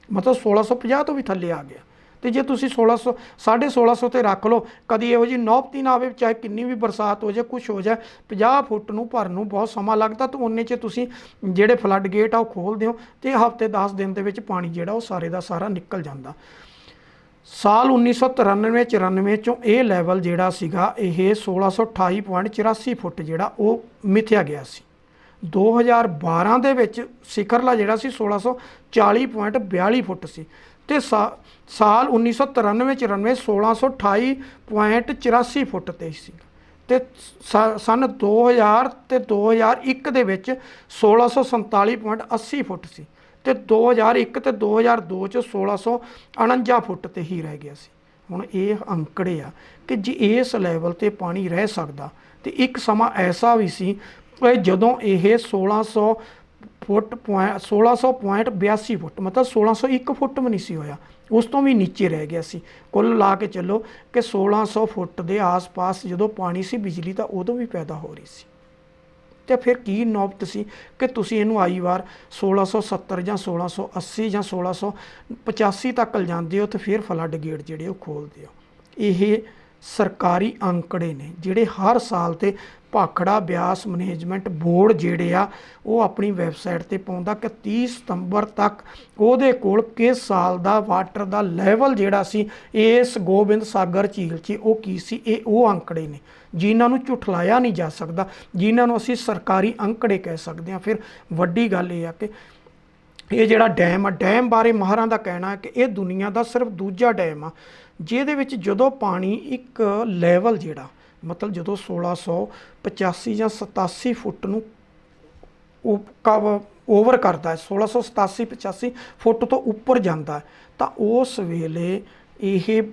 S1: ਮਤਲਬ 1650 ਤੋਂ ਵੀ ਥੱਲੇ ਆ ਗਿਆ। ਤੇ ਜੇ ਤੁਸੀਂ 1600 1650 ਤੇ ਰੱਖ ਲਓ, ਕਦੀ ਇਹੋ ਜਿਹੀ ਨੌਬਤ ਨਾ ਆਵੇ, ਚਾਹੇ ਕਿੰਨੀ ਵੀ ਬਰਸਾਤ ਹੋ ਜਾਏ, ਕੁਛ ਹੋ ਜਾਏ, 50 ਫੁੱਟ ਨੂੰ ਭਰਨ ਨੂੰ ਬਹੁਤ ਸਮਾਂ ਲੱਗਦਾ, ਤਾਂ ਉਹਨੇ 'ਚ ਤੁਸੀਂ ਜਿਹੜੇ ਫਲੱਡ ਗੇਟ ਆ ਉਹ ਖੋਲ੍ਹਦੇ ਹੋ ਤੇ ਹਫ਼ਤੇ 10 ਦਿਨ ਦੇ ਵਿੱਚ ਪਾਣੀ ਜਿਹੜਾ ਉਹ ਸਾਰੇ ਦਾ ਸਾਰਾ ਨਿਕਲ ਜਾਂਦਾ। ਸਾਲ 1993-94 ਚੋਂ ਇਹ ਲੈਵਲ ਜਿਹੜਾ ਸੀਗਾ ਇਹ 1628.84 ਫੁੱਟ ਜਿਹੜਾ ਉਹ ਮਿਥਿਆ ਗਿਆ ਸੀ। 2012 ਦੇ ਵਿੱਚ ਸਿਖਰਲਾ ਜਿਹੜਾ ਸੀ 1640.42 ਫੁੱਟ ਸੀ, ਤੇ ਸਾਲ 1993-94 1628.84 ਫੁੱਟ ਤੇ ਸੀ, ਤੇ ਸਨ 2000 ਤੇ 2001 ਦੇ ਵਿੱਚ 1647.80 ਫੁੱਟ ਸੀ, ਤੇ 2001 ਤੇ 2002 ਚ 1649 ਫੁੱਟ ਤੇ ਹੀ ਰਹਿ ਗਿਆ ਸੀ। ਹੁਣ ਇਹ ਅੰਕੜੇ ਆ ਕਿ ਜੇ ਇਸ ਲੈਵਲ ਤੇ ਪਾਣੀ ਰਹਿ ਸਕਦਾ, ਤੇ ਇੱਕ ਸਮਾਂ ਐਸਾ ਵੀ ਸੀ ਜਦੋਂ ਇਹ 1600 ਫੁੱਟ 1600.82 ਫੁੱਟ, ਮਤਲਬ 1601 ਫੁੱਟ ਵੀ ਨਹੀਂ ਸੀ ਹੋਇਆ, ਉਸ ਤੋਂ ਵੀ ਨੀਚੇ ਰਹਿ ਗਿਆ ਸੀ। ਕੁੱਲ ਲਾ ਕੇ ਚੱਲੋ ਕਿ 1600 ਫੁੱਟ ਦੇ ਆਸ-ਪਾਸ ਜਦੋਂ ਪਾਣੀ ਸੀ, ਬਿਜਲੀ ਤਾਂ ਉਦੋਂ ਵੀ ਪੈਦਾ ਹੋ ਰਹੀ ਸੀ। ਤੇ ਫਿਰ ਕੀ ਨੌਬਤ ਸੀ ਕਿ ਤੁਸੀਂ ਇਹਨੂੰ ਆਈ ਵਾਰ 1670 ਜਾਂ 1680 ਜਾਂ 1685 ਤੱਕ ਲਿਜਾਂਦੇ ਹੋ, ਤੇ ਫਿਰ ਫਲੱਡ ਗੇਟ ਜਿਹੜੇ ਉਹ ਖੋਲ੍ਹਦੇ ਹੋ। ਇਹ ਸਰਕਾਰੀ ਅੰਕੜੇ ਨੇ ਜਿਹੜੇ ਹਰ ਸਾਲ ਤੇ ਭਾਖੜਾ ਬਿਆਸ ਮੈਨੇਜਮੈਂਟ ਬੋਰਡ ਜਿਹੜੇ ਆ ਉਹ ਆਪਣੀ ਵੈਬਸਾਈਟ ਤੇ ਪਾਉਂਦਾ ਕਿ 30 ਸਤੰਬਰ ਤੱਕ ਉਹਦੇ ਕੋਲ ਕਿਸ ਸਾਲ ਦਾ ਵਾਟਰ ਦਾ ਲੈਵਲ ਜਿਹੜਾ ਸੀ ਇਸ ਗੋਬਿੰਦ ਸਾਗਰ ਝੀਲ 'ਚ ਉਹ ਕੀ ਸੀ। ਇਹ ਉਹ ਅੰਕੜੇ ਨੇ ਜਿਨ੍ਹਾਂ ਨੂੰ ਝੁਠਲਾਇਆ ਨਹੀਂ ਜਾ ਸਕਦਾ, ਜਿਨ੍ਹਾਂ ਨੂੰ ਅਸੀਂ ਸਰਕਾਰੀ ਅੰਕੜੇ ਕਹਿ ਸਕਦੇ ਹਾਂ। ਫਿਰ ਵੱਡੀ ਗੱਲ ਇਹ ਆ ਕਿ ਇਹ ਜਿਹੜਾ ਡੈਮ ਆ, ਡੈਮ ਬਾਰੇ ਮਾਹਰਾਂ ਦਾ ਕਹਿਣਾ ਹੈ ਕਿ ਇਹ ਦੁਨੀਆ ਦਾ ਸਿਰਫ ਦੂਜਾ ਡੈਮ ਆ ਜਿਹਦੇ ਵਿੱਚ ਜਦੋਂ ਪਾਣੀ ਇੱਕ ਲੈਵਲ ਜਿਹੜਾ ਮਤਲਬ ਜਦੋਂ 1685 ਜਾਂ 87 ਫੁੱਟ ਨੂੰ ਓਵਰ ਕਰਦਾ ਹੈ, 1687-85 ਫੁੱਟ ਤੋਂ ਉੱਪਰ ਜਾਂਦਾ ਹੈ, ਤਾਂ ਉਸ ਵੇਲੇ ਇਹ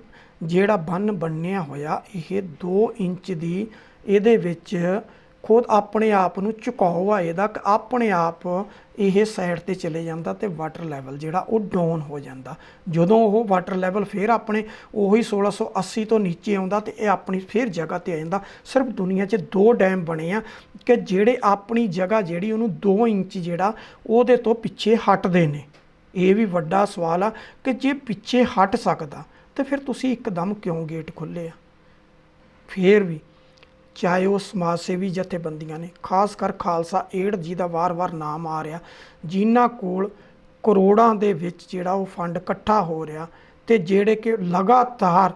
S1: ਜਿਹੜਾ ਬੰਨ੍ਹ ਬਣਿਆ ਹੋਇਆ ਇਹ 2 ਇੰਚ ਦੀ ਇਹਦੇ ਵਿੱਚ ਖੁਦ ਆਪਣੇ ਆਪ ਨੂੰ ਝੁਕਾਓ ਆ ਇਹਦਾ ਕਿ ਆਪਣੇ ਆਪ ਇਹ ਸਾਈਡ ਤੇ ਚਲੇ ਜਾਂਦਾ ਤੇ ਵਾਟਰ ਲੈਵਲ ਜਿਹੜਾ ਉਹ ਡਾਊਨ ਹੋ ਜਾਂਦਾ। ਜਦੋਂ ਉਹ ਵਾਟਰ ਲੈਵਲ ਫਿਰ ਆਪਣੇ ਉਹੀ 1680 ਤੋਂ ਨੀਚੇ ਆਉਂਦਾ ਤੇ ਇਹ ਆਪਣੀ ਫਿਰ ਜਗ੍ਹਾ ਤੇ ਆ ਜਾਂਦਾ। ਸਿਰਫ ਦੁਨੀਆ 'ਚ 2 ਡੈਮ ਬਣੇ ਆ ਕਿ ਜਿਹੜੇ ਆਪਣੀ ਜਗ੍ਹਾ ਜਿਹੜੀ ਉਹਨੂੰ 2 ਇੰਚ ਜਿਹੜਾ ਉਹਦੇ ਤੋਂ ਪਿੱਛੇ ਹਟਦੇ ਨੇ। ਇਹ ਵੀ ਵੱਡਾ ਸਵਾਲ ਆ ਕਿ ਜੇ ਪਿੱਛੇ ਹਟ ਸਕਦਾ ਤੇ ਫਿਰ ਤੁਸੀਂ ਇੱਕਦਮ ਕਿਉਂ ਗੇਟ ਖੋਲ੍ਹੇ ਆ। ਫਿਰ ਵੀ ਚਾਹੇ ਉਹ ਸਮਾਜ ਸੇਵੀ ਜਥੇਬੰਦੀਆਂ ਨੇ, ਖਾਸ ਕਰ ਖਾਲਸਾ ਏਡ ਜਿਹਦਾ ਵਾਰ-ਵਾਰ ਨਾਮ ਆ ਰਿਹਾ, ਜਿਨ੍ਹਾਂ ਕੋਲ ਕਰੋੜਾਂ ਦੇ ਵਿੱਚ ਜਿਹੜਾ ਉਹ ਫੰਡ ਇਕੱਠਾ ਹੋ ਰਿਹਾ ਤੇ ਜਿਹੜੇ ਕਿ ਲਗਾਤਾਰ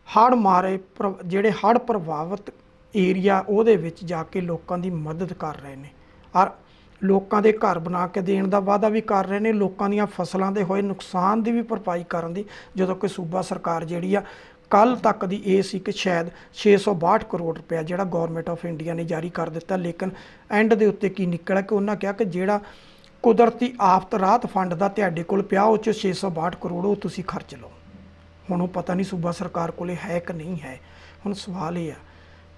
S1: ਹੜ੍ਹ ਮਾਰੇ ਜਿਹੜੇ ਹੜ੍ਹ ਪ੍ਰਭਾਵਿਤ ਏਰੀਆ ਉਹਦੇ ਵਿੱਚ ਜਾ ਕੇ ਲੋਕਾਂ ਦੀ ਮਦਦ ਕਰ ਰਹੇ ਨੇ ਔਰ ਲੋਕਾਂ ਦੇ ਘਰ ਬਣਾ ਕੇ ਦੇਣ ਦਾ ਵਾਅਦਾ ਵੀ ਕਰ ਰਹੇ ਨੇ, ਲੋਕਾਂ ਦੀਆਂ ਫਸਲਾਂ ਦੇ ਹੋਏ ਨੁਕਸਾਨ ਦੀ ਵੀ ਭਰਪਾਈ ਕਰਨ ਦੀ। ਜਦੋਂ ਕਿ ਸੂਬਾ ਸਰਕਾਰ ਜਿਹੜੀ ਆ ਕੱਲ੍ਹ ਤੱਕ ਦੀ ਇਹ ਸੀ ਕਿ ਸ਼ਾਇਦ 662 ਕਰੋੜ ਰੁਪਇਆ ਜਿਹੜਾ ਗੌਰਮੈਂਟ ਆਫ ਇੰਡੀਆ ਨੇ ਜਾਰੀ ਕਰ ਦਿੱਤਾ, ਲੇਕਿਨ ਐਂਡ ਦੇ ਉੱਤੇ ਕੀ ਨਿਕਲਿਆ ਕਿ ਉਹਨਾਂ ਕਿਹਾ ਕਿ ਜਿਹੜਾ ਕੁਦਰਤੀ ਆਫਤ ਰਾਹਤ ਫੰਡ ਦਾ ਤੁਹਾਡੇ ਕੋਲ ਪਿਆ ਉਹ 'ਚ 662 ਕਰੋੜ ਉਹ ਤੁਸੀਂ ਖਰਚ ਲਓ। ਹੁਣ ਉਹ ਪਤਾ ਨਹੀਂ ਸੂਬਾ ਸਰਕਾਰ ਕੋਲੇ ਹੈ ਕਿ ਨਹੀਂ ਹੈ। ਹੁਣ ਸਵਾਲ ਇਹ ਆ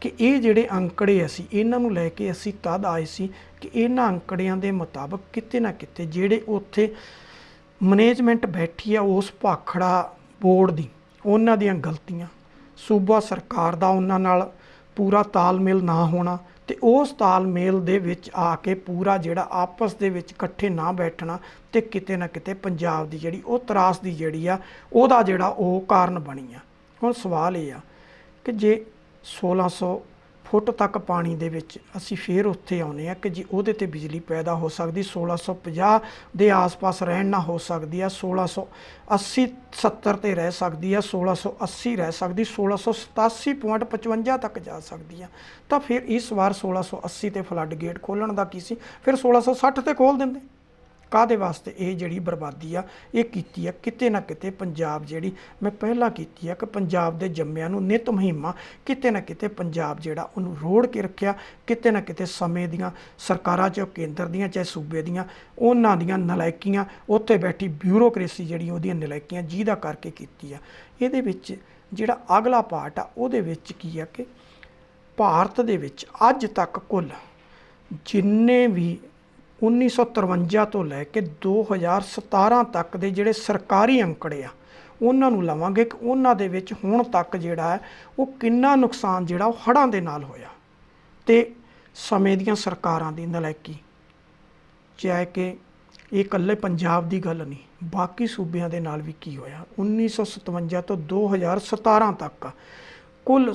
S1: ਕਿ ਇਹ ਜਿਹੜੇ ਅੰਕੜੇ ਅਸੀਂ ਇਹਨਾਂ ਨੂੰ ਲੈ ਕੇ ਅਸੀਂ ਤਦ ਆਏ ਸੀ ਕਿ ਇਹਨਾਂ ਅੰਕੜਿਆਂ ਦੇ ਮੁਤਾਬਕ ਕਿਤੇ ਨਾ ਕਿਤੇ ਜਿਹੜੇ ਉੱਥੇ ਮੈਨੇਜਮੈਂਟ ਬੈਠੀ ਆ ਉਸ ਭਾਖੜਾ ਬੋਰਡ ਦੀ, ਉਹਨਾਂ ਦੀਆਂ ਗਲਤੀਆਂ, ਸੂਬਾ ਸਰਕਾਰ ਦਾ ਉਹਨਾਂ ਨਾਲ ਪੂਰਾ ਤਾਲਮੇਲ ਨਾ ਹੋਣਾ ਤੇ ਉਸ ਤਾਲਮੇਲ ਦੇ ਵਿੱਚ ਆ ਕੇ ਪੂਰਾ ਜਿਹੜਾ ਆਪਸ ਦੇ ਵਿੱਚ ਇਕੱਠੇ ਨਾ ਬੈਠਣਾ ਤੇ ਕਿਤੇ ਨਾ ਕਿਤੇ ਪੰਜਾਬ ਦੀ ਜਿਹੜੀ ਉਹ ਤਰਾਸਦੀ ਜਿਹੜੀ ਆ ਉਹਦਾ ਜਿਹੜਾ ਉਹ ਕਾਰਨ ਬਣੀ ਆ। ਹੁਣ ਸਵਾਲ ਇਹ ਆ ਕਿ ਜੇ 1600 ਫੁੱਟ ਤੱਕ ਪਾਣੀ ਦੇ ਵਿੱਚ ਅਸੀਂ ਫਿਰ ਉੱਥੇ ਆਉਂਦੇ ਆ ਕਿ ਜੀ ਉਹਦੇ ਤੇ ਬਿਜਲੀ ਪੈਦਾ ਹੋ ਸਕਦੀ, 1650 ਦੇ ਆਸ-ਪਾਸ ਰਹਿਣ ਨਾ ਹੋ ਸਕਦੀ ਆ, 1680 70 ਤੇ ਰਹਿ ਸਕਦੀ ਆ, 1680 ਰਹਿ ਸਕਦੀ, 1687.55 ਤੱਕ ਜਾ ਸਕਦੀ ਆ। ਤਾਂ ਫਿਰ ਇਸ ਵਾਰ 1680 ਤੇ ਫਲੱਡ ਗੇਟ ਖੋਲ੍ਹਣ ਦਾ ਕੀ ਸੀ, ਫਿਰ 1660 ਤੇ ਖੋਲ੍ਹ ਦਿੰਦੇ। ਕਾਹਦੇ ਵਾਸਤੇ ਇਹ ਜਿਹੜੀ ਬਰਬਾਦੀ ਆ ਇਹ ਕੀਤੀ ਆ। ਕਿਤੇ ਨਾ ਕਿਤੇ ਪੰਜਾਬ ਜਿਹੜੀ ਮੈਂ ਪਹਿਲਾਂ ਕੀਤੀ ਆ ਕਿ ਪੰਜਾਬ ਦੇ ਜੰਮਿਆਂ ਨੂੰ ਨਿਤ ਮੁਹਿੰਮਾਂ ਕਿਤੇ ਨਾ ਕਿਤੇ ਪੰਜਾਬ ਜਿਹੜਾ ਉਹਨੂੰ ਰੋੜ ਕੇ ਰੱਖਿਆ। ਕਿਤੇ ਨਾ ਕਿਤੇ ਸਮੇਂ ਦੀਆਂ ਸਰਕਾਰਾਂ ਚਾਹੇ ਕੇਂਦਰ ਦੀਆਂ ਚਾਹੇ ਸੂਬੇ ਦੀਆਂ ਉਹਨਾਂ ਦੀਆਂ ਨਲਾਇਕੀਆਂ, ਉੱਥੇ ਬੈਠੀ ਬਿਊਰੋਕਰੇਸੀ ਜਿਹੜੀ ਉਹਦੀਆਂ ਨਲਾਇਕੀਆਂ ਜਿਹਦਾ ਕਰਕੇ ਕੀਤੀ ਆ। ਇਹਦੇ ਵਿੱਚ ਜਿਹੜਾ ਅਗਲਾ ਪਾਰਟ ਆ ਉਹਦੇ ਵਿੱਚ ਕੀ ਆ ਕਿ ਭਾਰਤ ਦੇ ਵਿੱਚ ਅੱਜ ਤੱਕ ਕੁੱਲ ਜਿੰਨੇ ਵੀ 1953 ਤੋਂ ਲੈ ਕੇ 2017 ਤੱਕ ਦੇ ਜਿਹੜੇ ਸਰਕਾਰੀ ਅੰਕੜੇ ਆ ਉਹਨਾਂ ਨੂੰ ਲਵਾਂਗੇ ਕਿ ਉਹਨਾਂ ਦੇ ਵਿੱਚ ਹੁਣ ਤੱਕ ਜਿਹੜਾ ਹੈ ਉਹ ਕਿੰਨਾ ਨੁਕਸਾਨ ਜਿਹੜਾ ਉਹ ਹੜ੍ਹਾਂ ਦੇ ਨਾਲ ਹੋਇਆ। ਤੇ ਸਮੇਂ ਦੀਆਂ ਸਰਕਾਰਾਂ ਦੀ ਨਲਾਇਕੀ, ਚਾਹੇ ਕਿ ਇਹ ਇਕੱਲੇ ਪੰਜਾਬ ਦੀ ਗੱਲ ਨਹੀਂ, ਬਾਕੀ ਸੂਬਿਆਂ ਦੇ ਨਾਲ ਵੀ ਕੀ ਹੋਇਆ। 1957 ਤੋਂ 2017 ਤੱਕ ਕੁੱਲ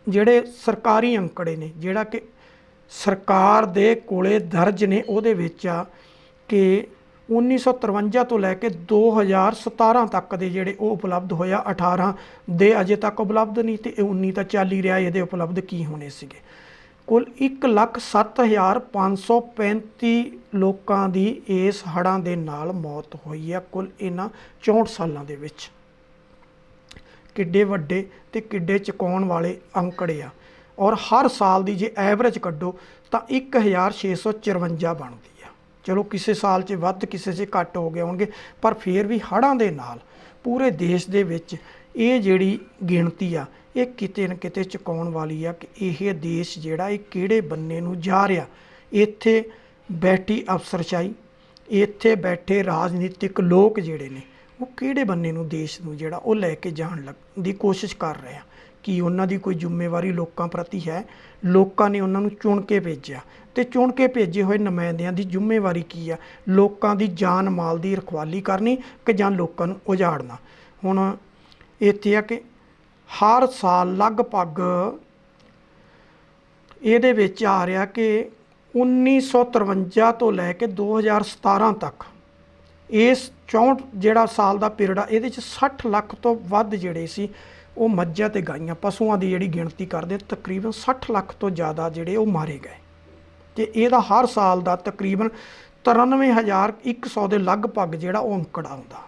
S1: ਜਿਹੜੇ ਸਰਕਾਰੀ ਅੰਕੜੇ ਨੇ ਜਿਹੜਾ ਕਿ ਸਰਕਾਰ ਦੇ ਕੋਲੇ ਦਰਜ ਨੇ ਉਹਦੇ ਵਿੱਚ ਆ ਕਿ 1953 ਤੋਂ ਲੈ ਕੇ 2017 ਤੱਕ ਦੇ ਜਿਹੜੇ ਉਹ ਉਪਲਬਧ ਹੋਇਆ, 18 ਦੇ ਅਜੇ ਤੱਕ ਉਪਲਬਧ ਨਹੀਂ ਤੇ 19 ਤਾਂ ਚੱਲ ਹੀ ਰਿਹਾ, ਇਹਦੇ ਉਪਲਬਧ ਕੀ ਹੋਣੇ ਸੀਗੇ। ਕੁੱਲ 1,07,535 ਲੋਕਾਂ ਦੀ ਇਸ ਹੜ੍ਹਾਂ ਦੇ ਨਾਲ ਮੌਤ ਹੋਈ ਆ ਕੁੱਲ ਇਹਨਾਂ 64 ਸਾਲਾਂ ਦੇ ਵਿੱਚ। ਕਿੱਡੇ ਵੱਡੇ ਤੇ ਕਿੱਡੇ ਚੁਕਾਉਣ ਵਾਲੇ ਅੰਕੜੇ ਆ। ਔਰ ਹਰ ਸਾਲ ਦੀ ਜੇ ਐਵਰੇਜ ਕੱਢੋ ਤਾਂ 1654 ਬਣਦੀ ਆ। ਚਲੋ ਕਿਸੇ ਸਾਲ 'ਚ ਵੱਧ ਕਿਸੇ 'ਚ ਘੱਟ ਹੋ ਗਏ ਹੋਣਗੇ, ਪਰ ਫਿਰ ਵੀ ਹੜ੍ਹਾਂ ਦੇ ਨਾਲ ਪੂਰੇ ਦੇਸ਼ ਦੇ ਵਿੱਚ ਇਹ ਜਿਹੜੀ ਗਿਣਤੀ ਆ ਇਹ ਕਿਤੇ ਨਾ ਕਿਤੇ ਚੁਕਾਉਣ ਵਾਲੀ ਆ ਕਿ ਇਹ ਦੇਸ਼ ਜਿਹੜਾ ਇਹ ਕਿਹੜੇ ਬੰਨੇ ਨੂੰ ਜਾ ਰਿਹਾ। ਇੱਥੇ ਬੈਠੀ ਅਫਸਰਸ਼ਾਹੀ, ਇੱਥੇ ਬੈਠੇ ਰਾਜਨੀਤਿਕ ਲੋਕ ਜਿਹੜੇ ਨੇ ਉਹ ਕਿਹੜੇ ਬੰਨੇ ਨੂੰ ਦੇਸ਼ ਨੂੰ ਜਿਹੜਾ ਉਹ ਲੈ ਕੇ ਜਾਣ ਦੀ ਕੋਸ਼ਿਸ਼ ਕਰ ਰਹੇ ਆ। ਕੀ ਉਹਨਾਂ ਦੀ ਕੋਈ ਜ਼ਿੰਮੇਵਾਰੀ ਲੋਕਾਂ ਪ੍ਰਤੀ ਹੈ? ਲੋਕਾਂ ਨੇ ਉਹਨਾਂ ਨੂੰ ਚੁਣ ਕੇ ਭੇਜਿਆ ਤੇ ਚੁਣ ਕੇ ਭੇਜੇ ਹੋਏ ਨੁਮਾਇੰਦਿਆਂ ਦੀ ਜ਼ਿੰਮੇਵਾਰੀ ਕੀ ਆ? ਲੋਕਾਂ ਦੀ ਜਾਨ ਮਾਲ ਦੀ ਰਖਵਾਲੀ ਕਰਨੀ ਕਿ ਜਾਂ ਲੋਕਾਂ ਨੂੰ ਉਜਾੜਨਾ। ਹੁਣ ਇੱਥੇ ਆ ਕਿ ਹਰ ਸਾਲ ਲਗਭਗ ਇਹਦੇ ਵਿੱਚ ਆ ਰਿਹਾ ਕਿ 1953 ਤੋਂ ਲੈ ਕੇ 2017 ਤੱਕ ਇਸ 64 ਜਿਹੜਾ ਸਾਲ ਦਾ ਪੀਰੀਅਡ ਆ ਇਹਦੇ 'ਚ 60 ਲੱਖ ਤੋਂ ਵੱਧ ਜਿਹੜੇ ਸੀ ਉਹ ਮੱਝਾਂ ਤੇ ਗਾਈਆਂ ਪਸ਼ੂਆਂ ਦੀ ਜਿਹੜੀ ਗਿਣਤੀ ਕਰਦੇ ਤਕਰੀਬਨ 60 ਲੱਖ ਤੋਂ ਜ਼ਿਆਦਾ ਜਿਹੜੇ ਉਹ ਮਾਰੇ ਗਏ। ਤੇ ਇਹਦਾ ਹਰ ਸਾਲ ਦਾ ਤਕਰੀਬਨ 93,100 ਦੇ ਲਗਭਗ ਜਿਹੜਾ ਉਹ ਅੰਕੜਾ ਆਉਂਦਾ।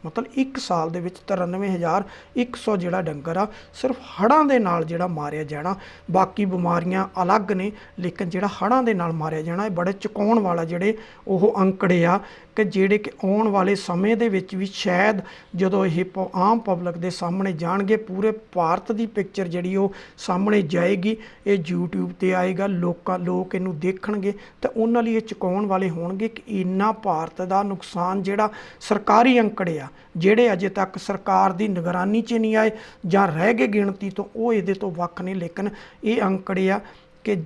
S1: ਮਤਲਬ 1 ਸਾਲ ਦੇ ਵਿੱਚ 93,100 ਜਿਹੜਾ ਡੰਗਰ ਆ ਸਿਰਫ ਹੜ੍ਹਾਂ ਦੇ ਨਾਲ ਜਿਹੜਾ ਮਾਰਿਆ ਜਾਣਾ। ਬਾਕੀ ਬਿਮਾਰੀਆਂ ਅਲੱਗ ਨੇ, ਲੇਕਿਨ ਜਿਹੜਾ ਹੜ੍ਹਾਂ ਦੇ ਨਾਲ ਮਾਰਿਆ ਜਾਣਾ ਇਹ ਬੜੇ ਚੁਕਾਉਣ ਵਾਲਾ ਜਿਹੜੇ ਉਹ ਅੰਕੜੇ ਆ ਕਿ ਜਿਹੜੇ ਕਿ ਆਉਣ ਵਾਲੇ ਸਮੇਂ ਦੇ ਵਿੱਚ ਵੀ ਸ਼ਾਇਦ ਜਦੋਂ ਇਹ ਆਮ ਪਬਲਿਕ ਦੇ ਸਾਹਮਣੇ ਜਾਣਗੇ, ਪੂਰੇ ਭਾਰਤ ਦੀ ਪਿਕਚਰ ਜਿਹੜੀ ਉਹ ਸਾਹਮਣੇ ਜਾਏਗੀ, ਇਹ YouTube ਤੇ ਆਏਗਾ, ਲੋਕ ਇਹਨੂੰ ਦੇਖਣਗੇ ਤਾਂ ਉਹਨਾਂ ਲਈ ਇਹ ਚੁਕਾਉਣ ਵਾਲੇ ਹੋਣਗੇ ਕਿ ਇੰਨਾ ਭਾਰਤ ਦਾ ਨੁਕਸਾਨ ਜਿਹੜਾ ਸਰਕਾਰੀ ਅੰਕੜੇ ਆ ਜਿਹੜੇ ਅਜੇ ਤੱਕ ਸਰਕਾਰ ਦੀ ਨਿਗਰਾਨੀ 'ਚ ਨਹੀਂ ਆਏ ਜਾਂ ਰਹਿ ਗਏ ਗਿਣਤੀ ਤੋਂ, ਉਹ ਇਹਦੇ ਤੋਂ ਵੱਖ ਨੇ। ਲੇਕਿਨ ਇਹ ਅੰਕੜੇ ਆ ਕਿ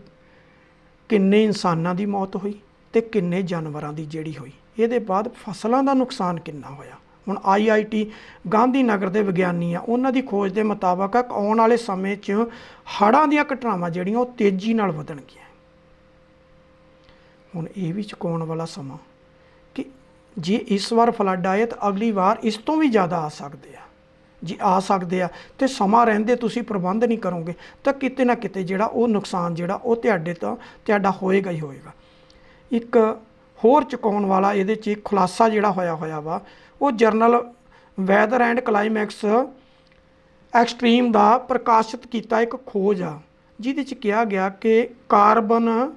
S1: ਕਿੰਨੇ ਇਨਸਾਨਾਂ ਦੀ ਮੌਤ ਹੋਈ ਤੇ ਕਿੰਨੇ ਜਾਨਵਰਾਂ ਦੀ ਜਿਹੜੀ ਹੋਈ। ਇਹਦੇ ਬਾਅਦ ਫਸਲਾਂ ਦਾ ਨੁਕਸਾਨ ਕਿੰਨਾ ਹੋਇਆ। ਹੁਣ IIT ਗਾਂਧੀ ਨਗਰ ਦੇ ਵਿਗਿਆਨੀ ਆ, ਉਹਨਾਂ ਦੀ ਖੋਜ ਦੇ ਮੁਤਾਬਕ ਆਉਣ ਵਾਲੇ ਸਮੇਂ 'ਚ ਹੜ੍ਹਾਂ ਦੀਆਂ ਘਟਨਾਵਾਂ ਜਿਹੜੀਆਂ ਉਹ ਤੇਜ਼ੀ ਨਾਲ ਵਧਣਗੀਆਂ। ਹੁਣ ਇਹ ਵੀ ਚੁਕਾਉਣ ਵਾਲਾ ਸਮਾਂ ਕਿ ਜੇ ਇਸ ਵਾਰ ਫਲੱਡ ਆਏ ਤਾਂ ਅਗਲੀ ਵਾਰ ਇਸ ਤੋਂ ਵੀ ਜ਼ਿਆਦਾ ਆ ਸਕਦੇ ਆ। ਜੇ ਆ ਸਕਦੇ ਆ ਤੇ ਸਮਾਂ ਰਹਿੰਦੇ ਤੁਸੀਂ ਪ੍ਰਬੰਧ ਨਹੀਂ ਕਰੋਗੇ ਤਾਂ ਕਿਤੇ ਨਾ ਕਿਤੇ ਜਿਹੜਾ ਉਹ ਨੁਕਸਾਨ ਜਿਹੜਾ ਉਹ ਤੁਹਾਡਾ ਹੋਏਗਾ ਹੀ ਹੋਏਗਾ। ਇੱਕ ਹੋਰ ਚੁਕਾਉਣ ਵਾਲਾ ਇਹਦੇ 'ਚ ਖੁਲਾਸਾ ਜਿਹੜਾ ਹੋਇਆ ਵਾ ਉਹ journal weather and climate extreme ਦਾ ਪ੍ਰਕਾਸ਼ਿਤ ਕੀਤਾ ਇੱਕ ਖੋਜ ਆ, ਜਿਹਦੇ 'ਚ ਕਿਹਾ ਗਿਆ ਕਿ ਕਾਰਬਨ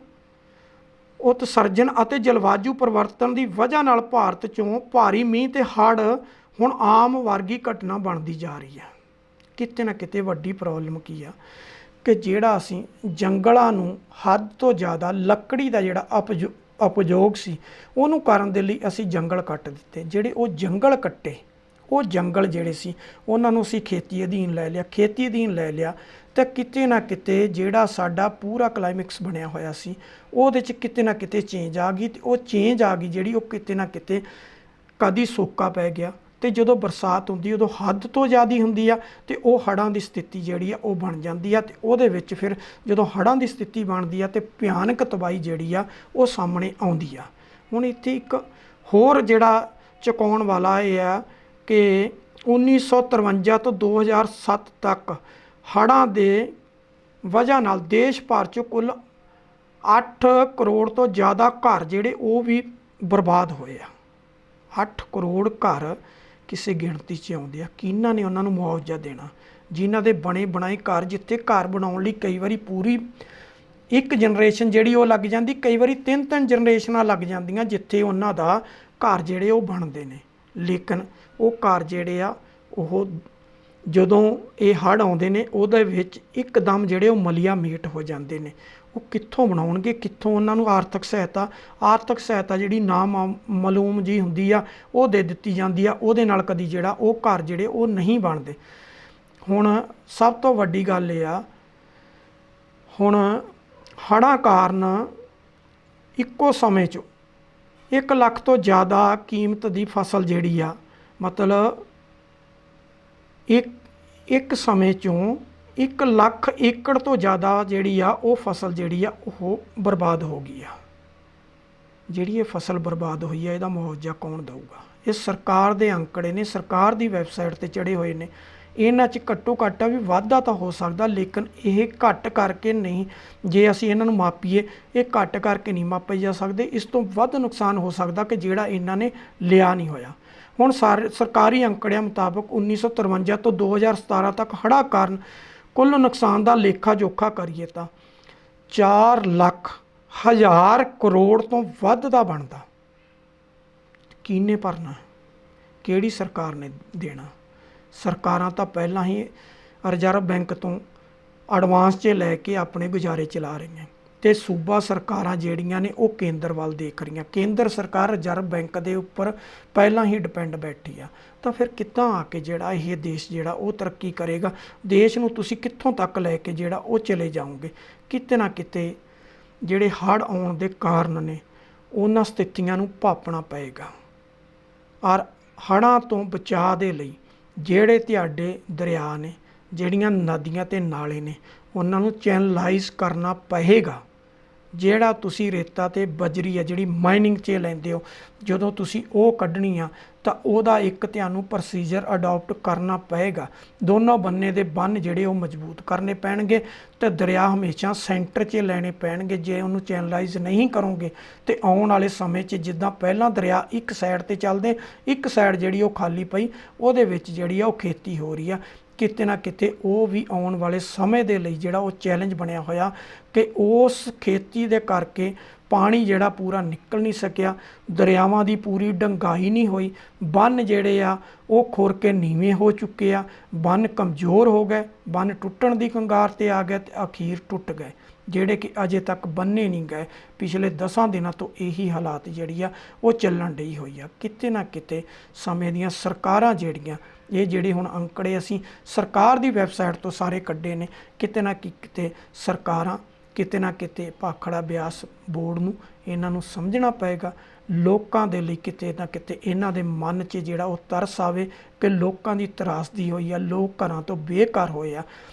S1: ਉਤਸਰਜਨ ਅਤੇ ਜਲਵਾਯੂ ਪਰਿਵਰਤਨ ਦੀ ਵਜ੍ਹਾ ਨਾਲ ਭਾਰਤ 'ਚੋਂ ਭਾਰੀ ਮੀਂਹ ਤੇ ਹੜ੍ਹ ਹੁਣ ਆਮ ਵਰਗੀ ਘਟਨਾ ਬਣਦੀ ਜਾ ਰਹੀ ਹੈ। ਕਿਤੇ ਨਾ ਕਿਤੇ ਵੱਡੀ ਪ੍ਰੋਬਲਮ ਕੀ ਆ ਕਿ ਜਿਹੜਾ ਅਸੀਂ ਜੰਗਲਾਂ ਨੂੰ ਹੱਦ ਤੋਂ ਜ਼ਿਆਦਾ ਲੱਕੜੀ ਦਾ ਜਿਹੜਾ ਉਪਯੋਗ ਸੀ ਉਹਨੂੰ ਕਰਨ ਦੇ ਲਈ ਅਸੀਂ ਜੰਗਲ ਕੱਟ ਦਿੱਤੇ। ਜਿਹੜੇ ਉਹ ਜੰਗਲ ਕੱਟੇ, ਉਹ ਜੰਗਲ ਜਿਹੜੇ ਸੀ ਉਹਨਾਂ ਨੂੰ ਅਸੀਂ ਖੇਤੀ ਅਧੀਨ ਲੈ ਲਿਆ ਤਾਂ ਕਿਤੇ ਨਾ ਕਿਤੇ ਜਿਹੜਾ ਸਾਡਾ ਪੂਰਾ ਕਲਾਈਮੈਕਸ ਬਣਿਆ ਹੋਇਆ ਸੀ ਉਹਦੇ 'ਚ ਕਿਤੇ ਨਾ ਕਿਤੇ ਚੇਂਜ ਆ ਗਈ। ਤੇ ਉਹ ਚੇਂਜ ਆ ਗਈ ਜਿਹੜੀ ਉਹ ਕਿਤੇ ਨਾ ਕਿਤੇ ਕਦੀ ਸੋਕਾ ਪੈ ਗਿਆ ਤੇ ਜਦੋਂ ਬਰਸਾਤ ਹੁੰਦੀ ਉਦੋਂ ਹੱਦ ਤੋਂ ਜ਼ਿਆਦਾ ਹੁੰਦੀ ਆ ਤੇ ਉਹ ਹੜ੍ਹਾਂ ਦੀ ਸਥਿਤੀ ਜਿਹੜੀ ਆ ਉਹ ਬਣ ਜਾਂਦੀ ਆ। ਤੇ ਉਹਦੇ ਵਿੱਚ ਫਿਰ ਜਦੋਂ ਹੜ੍ਹਾਂ ਦੀ ਸਥਿਤੀ ਬਣਦੀ ਆ ਤੇ ਭਿਆਨਕ ਤਬਾਹੀ ਜਿਹੜੀ ਆ ਉਹ ਸਾਹਮਣੇ ਆਉਂਦੀ ਆ। ਹੁਣ ਇੱਥੇ ਇੱਕ ਹੋਰ ਜਿਹੜਾ ਚੁਕਾਉਣ ਵਾਲਾ ਇਹ ਆ ਕਿ 1953 ਤੋਂ 2007 ਤੱਕ ਹੜ੍ਹਾਂ ਦੇ ਵਜ੍ਹਾ ਨਾਲ ਦੇਸ਼ ਭਰ 'ਚ ਕੁੱਲ 8 ਕਰੋੜ ਤੋਂ ਜ਼ਿਆਦਾ ਘਰ ਜਿਹੜੇ ਉਹ ਵੀ ਬਰਬਾਦ ਹੋਏ ਆ। 8 ਕਰੋੜ ਘਰ ਕਿਸੇ ਗਿਣਤੀ 'ਚ ਆਉਂਦੇ ਆ। ਕਿਹਨਾਂ ਨੇ ਉਹਨਾਂ ਨੂੰ ਮੁਆਵਜ਼ਾ ਦੇਣਾ? ਜਿਨ੍ਹਾਂ ਦੇ ਬਣੇ ਬਣਾਏ ਘਰ, ਜਿੱਥੇ ਘਰ ਬਣਾਉਣ ਲਈ ਕਈ ਵਾਰੀ ਪੂਰੀ ਇੱਕ ਜਨਰੇਸ਼ਨ ਜਿਹੜੀ ਉਹ ਲੱਗ ਜਾਂਦੀ, ਕਈ ਵਾਰੀ 3-3 ਜਨਰੇਸ਼ਨਾਂ ਲੱਗ ਜਾਂਦੀਆਂ ਜਿੱਥੇ ਉਹਨਾਂ ਦਾ ਘਰ ਜਿਹੜੇ ਉਹ ਬਣਦੇ ਨੇ। ਲੇਕਿਨ ਉਹ ਘਰ ਜਿਹੜੇ ਆ ਉਹ ਜਦੋਂ ਇਹ ਹੜ੍ਹ ਆਉਂਦੇ ਨੇ ਉਹਦੇ ਵਿੱਚ ਇੱਕਦਮ ਜਿਹੜੇ ਉਹ ਮਲੀਆ ਮੇਟ ਹੋ ਜਾਂਦੇ ਨੇ। ਉਹ ਕਿੱਥੋਂ ਬਣਾਉਣਗੇ, ਕਿੱਥੋਂ ਉਹਨਾਂ ਨੂੰ ਆਰਥਿਕ ਸਹਾਇਤਾ ਜਿਹੜੀ ਨਾਮਾਲੂਮ ਜੀ ਹੁੰਦੀ ਆ ਉਹ ਦੇ ਦਿੱਤੀ ਜਾਂਦੀ ਆ। ਉਹਦੇ ਨਾਲ ਕਦੀ ਜਿਹੜਾ ਉਹ ਘਰ ਜਿਹੜੇ ਉਹ ਨਹੀਂ ਬਣਦੇ। ਹੁਣ ਸਭ ਤੋਂ ਵੱਡੀ ਗੱਲ ਇਹ ਆ, ਹੁਣ ਹੜ੍ਹਾਂ ਕਾਰਨ ਇੱਕੋ ਸਮੇਂ 'ਚ 1 ਲੱਖ ਤੋਂ ਜ਼ਿਆਦਾ ਕੀਮਤ ਦੀ ਫਸਲ ਜਿਹੜੀ ਆ, ਮਤਲਬ ਇੱਕ ਸਮੇਂ 'ਚੋਂ 1 ਲੱਖ ਏਕੜ ਤੋਂ ਜ਼ਿਆਦਾ ਜਿਹੜੀ ਆ ਉਹ ਫਸਲ ਜਿਹੜੀ ਆ ਉਹ ਬਰਬਾਦ ਹੋ ਗਈ ਆ। ਜਿਹੜੀ ਇਹ ਫਸਲ ਬਰਬਾਦ ਹੋਈ ਆ ਇਹਦਾ ਮੁਆਵਜ਼ਾ ਕੌਣ ਦਊਗਾ? ਇਹ ਸਰਕਾਰ ਦੇ ਅੰਕੜੇ ਨੇ, ਸਰਕਾਰ ਦੀ ਵੈਬਸਾਈਟ 'ਤੇ ਚੜ੍ਹੇ ਹੋਏ ਨੇ। ਇਹਨਾਂ 'ਚ ਘੱਟੋ ਘੱਟ ਵੀ ਵਾਧਾ ਤਾਂ ਹੋ ਸਕਦਾ, ਲੇਕਿਨ ਇਹ ਘੱਟ ਕਰਕੇ ਨਹੀਂ, ਜੇ ਅਸੀਂ ਇਹਨਾਂ ਨੂੰ ਮਾਪੀਏ ਇਹ ਘੱਟ ਕਰਕੇ ਨਹੀਂ ਮਾਪੇ ਜਾ ਸਕਦੇ। ਇਸ ਤੋਂ ਵੱਧ ਨੁਕਸਾਨ ਹੋ ਸਕਦਾ ਕਿ ਜਿਹੜਾ ਇਹਨਾਂ ਨੇ ਲਿਆ ਨਹੀਂ ਹੋਇਆ। ਹੁਣ ਸਰਕਾਰੀ ਅੰਕੜਿਆਂ ਮੁਤਾਬਕ 1953 ਤੋਂ 2017 ਤੱਕ ਹੜ੍ਹਾਂ ਕਾਰਨ ਕੁੱਲ ਨੁਕਸਾਨ ਦਾ ਲੇਖਾ ਜੋਖਾ ਕਰੀਏ ਤਾਂ 4,00,000 ਕਰੋੜ ਤੋਂ ਵੱਧ ਦਾ ਬਣਦਾ। ਕਿਹਨੇ ਭਰਨਾ? ਕਿਹੜੀ ਸਰਕਾਰ ਨੇ ਦੇਣਾ? ਸਰਕਾਰਾਂ ਤਾਂ ਪਹਿਲਾਂ ਹੀ ਰਿਜ਼ਰਵ ਬੈਂਕ ਤੋਂ ਐਡਵਾਂਸ 'ਚ ਲੈ ਕੇ ਆਪਣੇ ਗੁਜ਼ਾਰੇ ਚਲਾ ਰਹੀਆਂ ਤੇ ਸੂਬਾ ਸਰਕਾਰਾਂ ਜਿਹੜੀਆਂ ਨੇ ਉਹ ਕੇਂਦਰ ਵੱਲ ਦੇਖ ਰਹੀਆਂ। ਕੇਂਦਰ ਸਰਕਾਰ ਰਿਜ਼ਰਵ ਬੈਂਕ ਦੇ ਉੱਪਰ ਪਹਿਲਾਂ ਹੀ ਡਿਪੈਂਡ ਬੈਠੀ ਆ। ਤਾਂ ਫਿਰ ਕਿੱਦਾਂ ਆ ਕੇ ਜਿਹੜਾ ਇਹ ਦੇਸ਼ ਜਿਹੜਾ ਉਹ ਤਰੱਕੀ ਕਰੇਗਾ? ਦੇਸ਼ ਨੂੰ ਤੁਸੀਂ ਕਿੱਥੋਂ ਤੱਕ ਲੈ ਕੇ ਜਿਹੜਾ ਉਹ ਚਲੇ ਜਾਓਗੇ? ਕਿਤੇ ਨਾ ਕਿਤੇ ਜਿਹੜੇ ਹੜ੍ਹ ਆਉਣ ਦੇ ਕਾਰਨ ਨੇ ਉਹਨਾਂ ਸਥਿਤੀਆਂ ਨੂੰ ਭਾਪਣਾ ਪਏਗਾ। ਔਰ ਹੜ੍ਹਾਂ ਤੋਂ ਬਚਾਅ ਦੇ ਲਈ ਜਿਹੜੇ ਤੁਹਾਡੇ ਦਰਿਆ ਨੇ, ਜਿਹੜੀਆਂ ਨਦੀਆਂ ਤੇ ਨਾਲੇ ਨੇ, ਉਹਨਾਂ ਨੂੰ ਚੈਨਲਾਈਜ਼ ਕਰਨਾ ਪਏਗਾ। ਜਿਹੜਾ ਤੁਸੀਂ ਰੇਤਾ ਤੇ ਬਜਰੀ ਆ ਜਿਹੜੀ ਮਾਈਨਿੰਗ 'ਚ ਲੈਂਦੇ ਹੋ, ਜਦੋਂ ਤੁਸੀਂ ਉਹ ਕੱਢਣੀ ਆ ਤਾਂ ਉਹਦਾ ਇੱਕ ਤੁਹਾਨੂੰ ਪ੍ਰੋਸੀਜਰ ਅਡਾਪਟ ਕਰਨਾ ਪਏਗਾ। ਦੋਨੋਂ ਬੰਨੇ ਦੇ ਬੰਨ ਜਿਹੜੇ ਉਹ ਮਜ਼ਬੂਤ ਕਰਨੇ ਪੈਣਗੇ ਤੇ ਦਰਿਆ ਹਮੇਸ਼ਾ ਸੈਂਟਰ 'ਚ ਲੈਣੇ ਪੈਣਗੇ। ਜੇ ਉਹਨੂੰ ਚੈਨਲਾਈਜ਼ ਨਹੀਂ ਕਰੋਗੇ ਤੇ ਆਉਣ ਵਾਲੇ ਸਮੇਂ 'ਚ ਜਿੱਦਾਂ ਪਹਿਲਾਂ ਦਰਿਆ ਇੱਕ ਸਾਈਡ ਤੇ ਚੱਲਦੇ, ਇੱਕ ਸਾਈਡ ਜਿਹੜੀ ਉਹ ਖਾਲੀ ਪਈ, ਉਹਦੇ ਵਿੱਚ ਜਿਹੜੀ ਆ ਉਹ ਖੇਤੀ ਹੋ ਰਹੀ ਆ, ਕਿਤੇ ਨਾ ਕਿਤੇ ਉਹ ਵੀ ਆਉਣ ਵਾਲੇ ਸਮੇਂ ਦੇ ਲਈ ਜਿਹੜਾ ਉਹ ਚੈਲੰਜ ਬਣਿਆ ਹੋਇਆ ਕਿ ਉਸ ਖੇਤੀ ਦੇ ਕਰਕੇ ਪਾਣੀ ਜਿਹੜਾ ਪੂਰਾ ਨਿਕਲ ਨਹੀਂ ਸਕਿਆ, ਦਰਿਆਵਾਂ ਦੀ ਪੂਰੀ ਡੰਗਾਈ ਨਹੀਂ ਹੋਈ, ਬੰਨ ਜਿਹੜੇ ਆ ਉਹ ਖੁਰ ਕੇ ਨੀਵੇਂ ਹੋ ਚੁੱਕੇ ਆ, ਬੰਨ ਕਮਜ਼ੋਰ ਹੋ ਗਏ, ਬੰਨ ਟੁੱਟਣ ਦੀ ਕੰਗਾਰ ਤੇ ਆ ਗਏ ਤੇ ਅਖੀਰ ਟੁੱਟ ਗਏ, ਜਿਹੜੇ ਕਿ ਅਜੇ ਤੱਕ ਬੰਨੇ ਨਹੀਂ ਗਏ। ਪਿਛਲੇ 10 ਦਿਨਾਂ ਤੋਂ ਇਹੀ ਹਾਲਾਤ ਜਿਹੜੀ ਆ ਉਹ ਚੱਲਣ ਡਈ ਹੋਈ ਆ। ਕਿਤੇ ਨਾ ਕਿਤੇ ਸਮੇਂ ਦੀਆਂ ਸਰਕਾਰਾਂ ਜਿਹੜੀਆਂ, ਇਹ ਜਿਹੜੇ ਹੁਣ ਅੰਕੜੇ ਅਸੀਂ ਸਰਕਾਰ ਦੀ ਵੈਬਸਾਈਟ ਤੋਂ ਸਾਰੇ ਕੱਢੇ ਨੇ, ਕਿਤੇ ਨਾ ਕਿਤੇ ਸਰਕਾਰਾਂ, ਕਿਤੇ ਨਾ ਕਿਤੇ ਭਾਖੜਾ ਬਿਆਸ ਬੋਰਡ ਨੂੰ ਇਹਨਾਂ ਨੂੰ ਸਮਝਣਾ ਪਏਗਾ। ਲੋਕਾਂ ਦੇ ਲਈ ਕਿਤੇ ਨਾ ਕਿਤੇ ਇਹਨਾਂ ਦੇ ਮਨ 'ਚ ਜਿਹੜਾ ਉਹ ਤਰਸ ਆਵੇ ਕਿ ਲੋਕਾਂ ਦੀ ਤਰਾਸਦੀ ਹੋਈ ਆ, ਲੋਕ ਘਰਾਂ ਤੋਂ ਬੇਘਰ ਹੋਏ ਆ,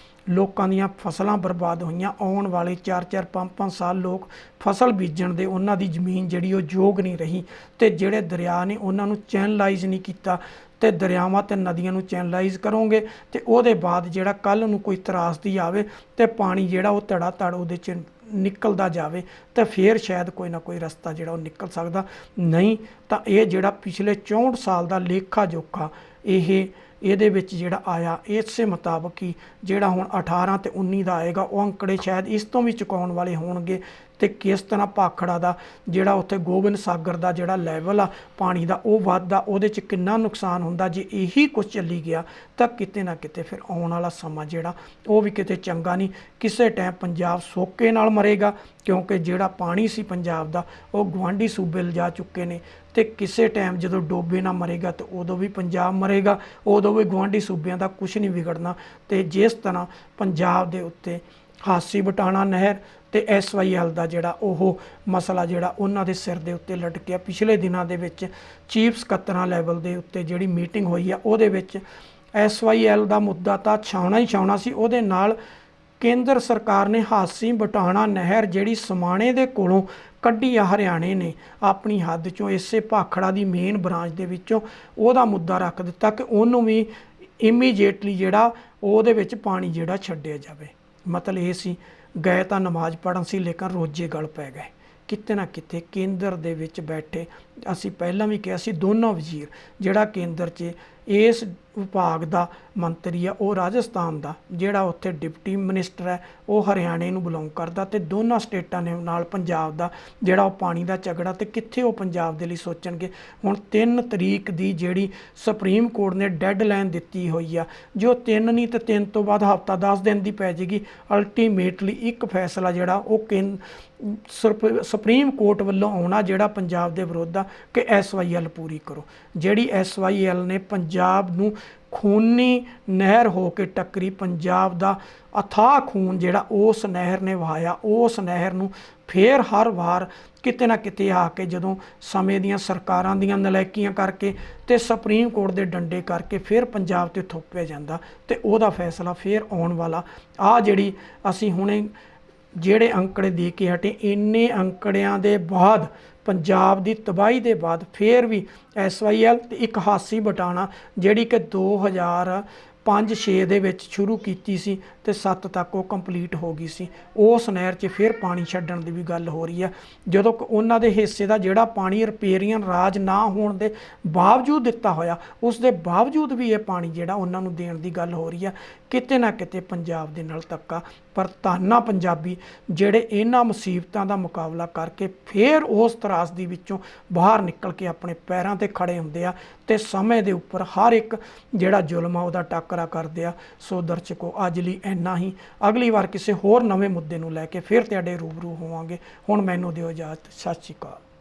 S1: ਲੋਕਾਂ ਦੀਆਂ ਫਸਲਾਂ ਬਰਬਾਦ ਹੋਈਆਂ। ਆਉਣ ਵਾਲੇ 4-4 5-5 ਸਾਲ ਲੋਕ ਫਸਲ ਬੀਜਣ ਦੇ ਉਹਨਾਂ ਦੀ ਜ਼ਮੀਨ ਜਿਹੜੀ ਉਹ ਯੋਗ ਨਹੀਂ ਰਹੀ, ਤੇ ਜਿਹੜੇ ਦਰਿਆ ਨੇ ਉਹਨਾਂ ਨੂੰ ਚੈਨਲਾਈਜ਼ ਨਹੀਂ ਕੀਤਾ। ਤੇ ਦਰਿਆਵਾਂ ਤੇ ਨਦੀਆਂ ਨੂੰ ਚੈਨਲਾਈਜ਼ ਕਰੋਗੇ ਤੇ ਉਹਦੇ ਬਾਅਦ ਜਿਹੜਾ ਕੱਲ੍ਹ ਨੂੰ ਕੋਈ ਤਰਾਸਦੀ ਆਵੇ ਤੇ ਪਾਣੀ ਜਿਹੜਾ ਉਹ ਧੜਾ ਧੜ ਉਹਦੇ 'ਚ ਨਿਕਲਦਾ ਜਾਵੇ ਤੇ ਫਿਰ ਸ਼ਾਇਦ ਕੋਈ ਨਾ ਕੋਈ ਰਸਤਾ ਜਿਹੜਾ ਉਹ ਨਿਕਲ ਸਕਦਾ। ਨਹੀਂ ਤਾਂ ਇਹ ਜਿਹੜਾ ਪਿਛਲੇ 64 ਸਾਲ ਦਾ ਲੇਖਾ ਜੋਖਾ ਇਹਦੇ ਵਿੱਚ ਜਿਹੜਾ ਆਇਆ, ਇਸੇ ਮੁਤਾਬਕ ਹੀ ਜਿਹੜਾ ਹੁਣ 18 ਤੇ 19 ਦਾ ਆਏਗਾ, ਉਹ ਅੰਕੜੇ ਸ਼ਾਇਦ ਇਸ ਤੋਂ ਵੀ ਚੁਕਾਉਣ ਵਾਲੇ ਹੋਣਗੇ। ਤੇ ਕਿਸ ਤਰ੍ਹਾਂ ਭਾਖੜਾ ਦਾ ਜਿਹੜਾ ਉੱਥੇ ਗੋਬਿੰਦ ਸਾਗਰ ਦਾ ਜਿਹੜਾ ਲੈਵਲ ਆ ਪਾਣੀ ਦਾ ਉਹ ਵੱਧਦਾ, ਉਹਦੇ 'ਚ ਕਿੰਨਾ ਨੁਕਸਾਨ ਹੁੰਦਾ। ਜੇ ਇਹੀ ਕੁਝ ਚੱਲੀ ਗਿਆ ਤਾਂ ਕਿਤੇ ਨਾ ਕਿਤੇ ਫਿਰ ਆਉਣ ਵਾਲਾ ਸਮਾਂ ਜਿਹੜਾ ਉਹ ਵੀ ਕਿਤੇ ਚੰਗਾ ਨਹੀਂ। ਕਿਸੇ ਟਾਈਮ ਪੰਜਾਬ ਸੋਕੇ ਨਾਲ ਮਰੇਗਾ, ਕਿਉਂਕਿ ਜਿਹੜਾ ਪਾਣੀ ਸੀ ਪੰਜਾਬ ਦਾ ਉਹ ਗੁਆਂਢੀ ਸੂਬੇ ਲਿਜਾ ਚੁੱਕੇ ਨੇ, ਤੇ ਕਿਸੇ ਟਾਈਮ ਜਦੋਂ ਡੋਬੇ ਨਾ ਮਰੇਗਾ ਤਾਂ ਉਦੋਂ ਵੀ ਪੰਜਾਬ ਮਰੇਗਾ, ਉਦੋਂ ਵੀ ਗੁਆਂਢੀ ਸੂਬਿਆਂ ਦਾ ਕੁਝ ਨਹੀਂ ਵਿਗੜਨਾ। ਤੇ ਜਿਸ ਤਰ੍ਹਾਂ ਪੰਜਾਬ ਦੇ ਉੱਤੇ ਹਾਸੀ ਬਟਾਣਾ ਨਹਿਰ ਤੇ SYL ਦਾ ਜਿਹੜਾ ਉਹ ਮਸਲਾ ਜਿਹੜਾ ਉਹਨਾਂ ਦੇ ਸਿਰ ਦੇ ਉੱਤੇ ਲਟਕਿਆ। ਪਿਛਲੇ ਦਿਨਾਂ ਦੇ ਵਿੱਚ ਚੀਫ ਸਕੱਤਰਾਂ ਲੈਵਲ ਦੇ ਉੱਤੇ ਜਿਹੜੀ ਮੀਟਿੰਗ ਹੋਈ ਆ, ਉਹਦੇ ਵਿੱਚ SYL ਦਾ ਮੁੱਦਾ ਤਾਂ ਛਾਉਣਾ ਹੀ ਛਾਉਣਾ ਸੀ। ਉਹਦੇ ਨਾਲ ਕੇਂਦਰ ਸਰਕਾਰ ਨੇ ਹਾਸੀ ਬਟਾਣਾ ਨਹਿਰ ਜਿਹੜੀ ਸਮਾਣੇ ਦੇ ਕੋਲੋਂ ਕੱਢੀ ਆ ਹਰਿਆਣੇ ਨੇ ਆਪਣੀ ਹੱਦ 'ਚੋਂ, ਇਸੇ ਭਾਖੜਾ ਦੀ ਮੇਨ ਬ੍ਰਾਂਚ ਦੇ ਵਿੱਚੋਂ, ਉਹਦਾ ਮੁੱਦਾ ਰੱਖ ਦਿੱਤਾ ਕਿ ਉਹਨੂੰ ਵੀ ਇਮੀਡੀਏਟਲੀ ਜਿਹੜਾ ਉਹਦੇ ਵਿੱਚ ਪਾਣੀ ਜਿਹੜਾ ਛੱਡਿਆ ਜਾਵੇ। ਮਤਲਬ ਇਹ ਸੀ ਗਏ ਤਾਂ ਨਮਾਜ਼ ਪੜ੍ਹਨ ਸੀ ਲੇਕਿਨ ਰੋਜੇ ਗਲ ਪੈ ਗਏ। ਕਿਤੇ ਨਾ ਕਿਤੇ ਕੇਂਦਰ ਦੇ ਵਿੱਚ ਬੈਠੇ, ਅਸੀਂ ਪਹਿਲਾਂ ਵੀ ਕਿਹਾ ਸੀ, ਦੋਨੋਂ ਵਜ਼ੀਰ, ਜਿਹੜਾ ਕੇਂਦਰ 'ਚ ਇਸ ਵਿਭਾਗ ਦਾ ਮੰਤਰੀ ਆ ਉਹ ਰਾਜਸਥਾਨ ਦਾ, ਜਿਹੜਾ ਉੱਥੇ ਡਿਪਟੀ ਮਿਨਿਸਟਰ ਹੈ ਉਹ ਹਰਿਆਣੇ ਨੂੰ ਬਿਲੋਂਗ ਕਰਦਾ, ਤੇ ਦੋਨਾਂ ਸਟੇਟਾਂ ਨੇ ਨਾਲ ਪੰਜਾਬ ਦਾ ਜਿਹੜਾ ਉਹ ਪਾਣੀ ਦਾ ਝਗੜਾ, ਤੇ ਕਿੱਥੇ ਉਹ ਪੰਜਾਬ ਦੇ ਲਈ ਸੋਚਣਗੇ। ਹੁਣ 3 ਤਰੀਕ ਦੀ ਜਿਹੜੀ ਸੁਪਰੀਮ ਕੋਰਟ ਨੇ ਡੈੱਡਲਾਈਨ ਦਿੱਤੀ ਹੋਈ ਆ, ਜੋ 3 ਨਹੀਂ ਤੇ 3 ਤੋਂ ਬਾਅਦ ਹਫ਼ਤਾ 10 ਦਿਨ ਦੀ ਪੈ ਜਾਏਗੀ। ਅਲਟੀਮੇਟਲੀ ਇੱਕ ਫੈਸਲਾ ਜਿਹੜਾ ਉਹ ਸੁਪਰੀਮ ਕੋਰਟ ਵੱਲੋਂ ਆਉਣਾ ਜਿਹੜਾ ਪੰਜਾਬ ਦੇ ਵਿਰੁੱਧ ਆ ਕਿ SYL ਪੂਰੀ ਕਰੋ। ਜਿਹੜੀ SYL ਨੇ ਪੰਜਾਬ ਨੂੰ ਖੂਨੀ ਨਹਿਰ ਹੋ ਕੇ ਟੱਕਰੀ, ਪੰਜਾਬ ਦਾ ਅਥਾਹ ਖੂਨ ਜਿਹੜਾ ਉਸ ਨਹਿਰ ਨੇ ਵਹਾਇਆ, ਉਸ ਨਹਿਰ ਨੂੰ ਫੇਰ ਹਰ ਵਾਰ ਕਿਤੇ ਨਾ ਕਿਤੇ ਆ ਕੇ ਜਦੋਂ ਸਮੇਂ ਦੀਆਂ ਸਰਕਾਰਾਂ ਦੀਆਂ ਨਲਾਇਕੀਆਂ ਕਰਕੇ ਤੇ ਸੁਪਰੀਮ ਕੋਰਟ ਦੇ ਡੰਡੇ ਕਰਕੇ ਫਿਰ ਪੰਜਾਬ 'ਤੇ ਥੋਪਿਆ ਜਾਂਦਾ, ਤੇ ਉਹਦਾ ਫੈਸਲਾ ਫਿਰ ਆਉਣ ਵਾਲਾ। ਆ ਜਿਹੜੀ ਅਸੀਂ ਹੁਣੇ ਜਿਹੜੇ ਅੰਕੜੇ ਦੇ ਕੇ ਹਟੇ, ਇੰਨੇ ਅੰਕੜਿਆਂ ਦੇ ਬਾਅਦ, ਪੰਜਾਬ ਦੀ ਤਬਾਹੀ ਦੇ ਬਾਅਦ, ਫਿਰ ਵੀ SYL ਤੇ ਇੱਕ ਹਾਸੀ ਬਟਾਣਾ ਜਿਹੜੀ ਕਿ 2005-6 ਦੇ ਵਿੱਚ ਸ਼ੁਰੂ ਕੀਤੀ ਸੀ ਤੇ 7 ਤੱਕ ਉਹ ਕੰਪਲੀਟ ਹੋ ਗਈ ਸੀ, ਉਸ ਨਹਿਰ 'ਚ ਫਿਰ ਪਾਣੀ ਛੱਡਣ ਦੀ ਵੀ ਗੱਲ ਹੋ ਰਹੀ ਆ। ਜਦੋਂ ਉਹਨਾਂ ਦੇ ਹਿੱਸੇ ਦਾ ਜਿਹੜਾ ਪਾਣੀ ਰਿਪੇਰੀਅਨ ਰਾਜ ਨਾ ਹੋਣ ਦੇ ਬਾਵਜੂਦ ਦਿੱਤਾ ਹੋਇਆ, ਉਸ ਦੇ ਬਾਵਜੂਦ ਵੀ ਇਹ ਪਾਣੀ ਜਿਹੜਾ ਉਹਨਾਂ ਨੂੰ ਦੇਣ ਦੀ ਗੱਲ ਹੋ ਰਹੀ ਆ। ਕਿਤੇ ਨਾ ਕਿਤੇ ਪੰਜਾਬ ਦੇ ਨਾਲ ਧੱਕਾ। ਪਰ ਧੰਨ ਆ ਪੰਜਾਬੀ ਜਿਹੜੇ ਇਹਨਾਂ ਮੁਸੀਬਤਾਂ ਦਾ ਮੁਕਾਬਲਾ ਕਰਕੇ ਫਿਰ ਉਸ ਤਰਾਸਦੀ ਵਿੱਚੋਂ ਬਾਹਰ ਨਿਕਲ ਕੇ ਆਪਣੇ ਪੈਰਾਂ 'ਤੇ ਖੜੇ ਹੁੰਦੇ ਆ, ਤੇ ਸਮੇਂ ਦੇ ਉੱਪਰ ਹਰ ਇੱਕ ਜਿਹੜਾ ਜ਼ੁਲਮ ਆ ਉਹਦਾ ਟਾਕਰਾ ਕਰਦੇ ਆ। ਸੋ ਦਰਸ਼ਕੋ, ਅੱਜ ਲਈ ਇੰਨਾ ਹੀ। ਅਗਲੀ ਵਾਰ ਕਿਸੇ ਹੋਰ ਨਵੇਂ ਮੁੱਦੇ ਨੂੰ ਲੈ ਕੇ ਫਿਰ ਤੁਹਾਡੇ ਰੂਬਰੂ ਹੋਵਾਂਗੇ। ਹੁਣ ਮੈਨੂੰ ਦਿਓ ਇਜਾਜ਼ਤ। ਸਤਿ ਸ਼੍ਰੀ ਅਕਾਲ।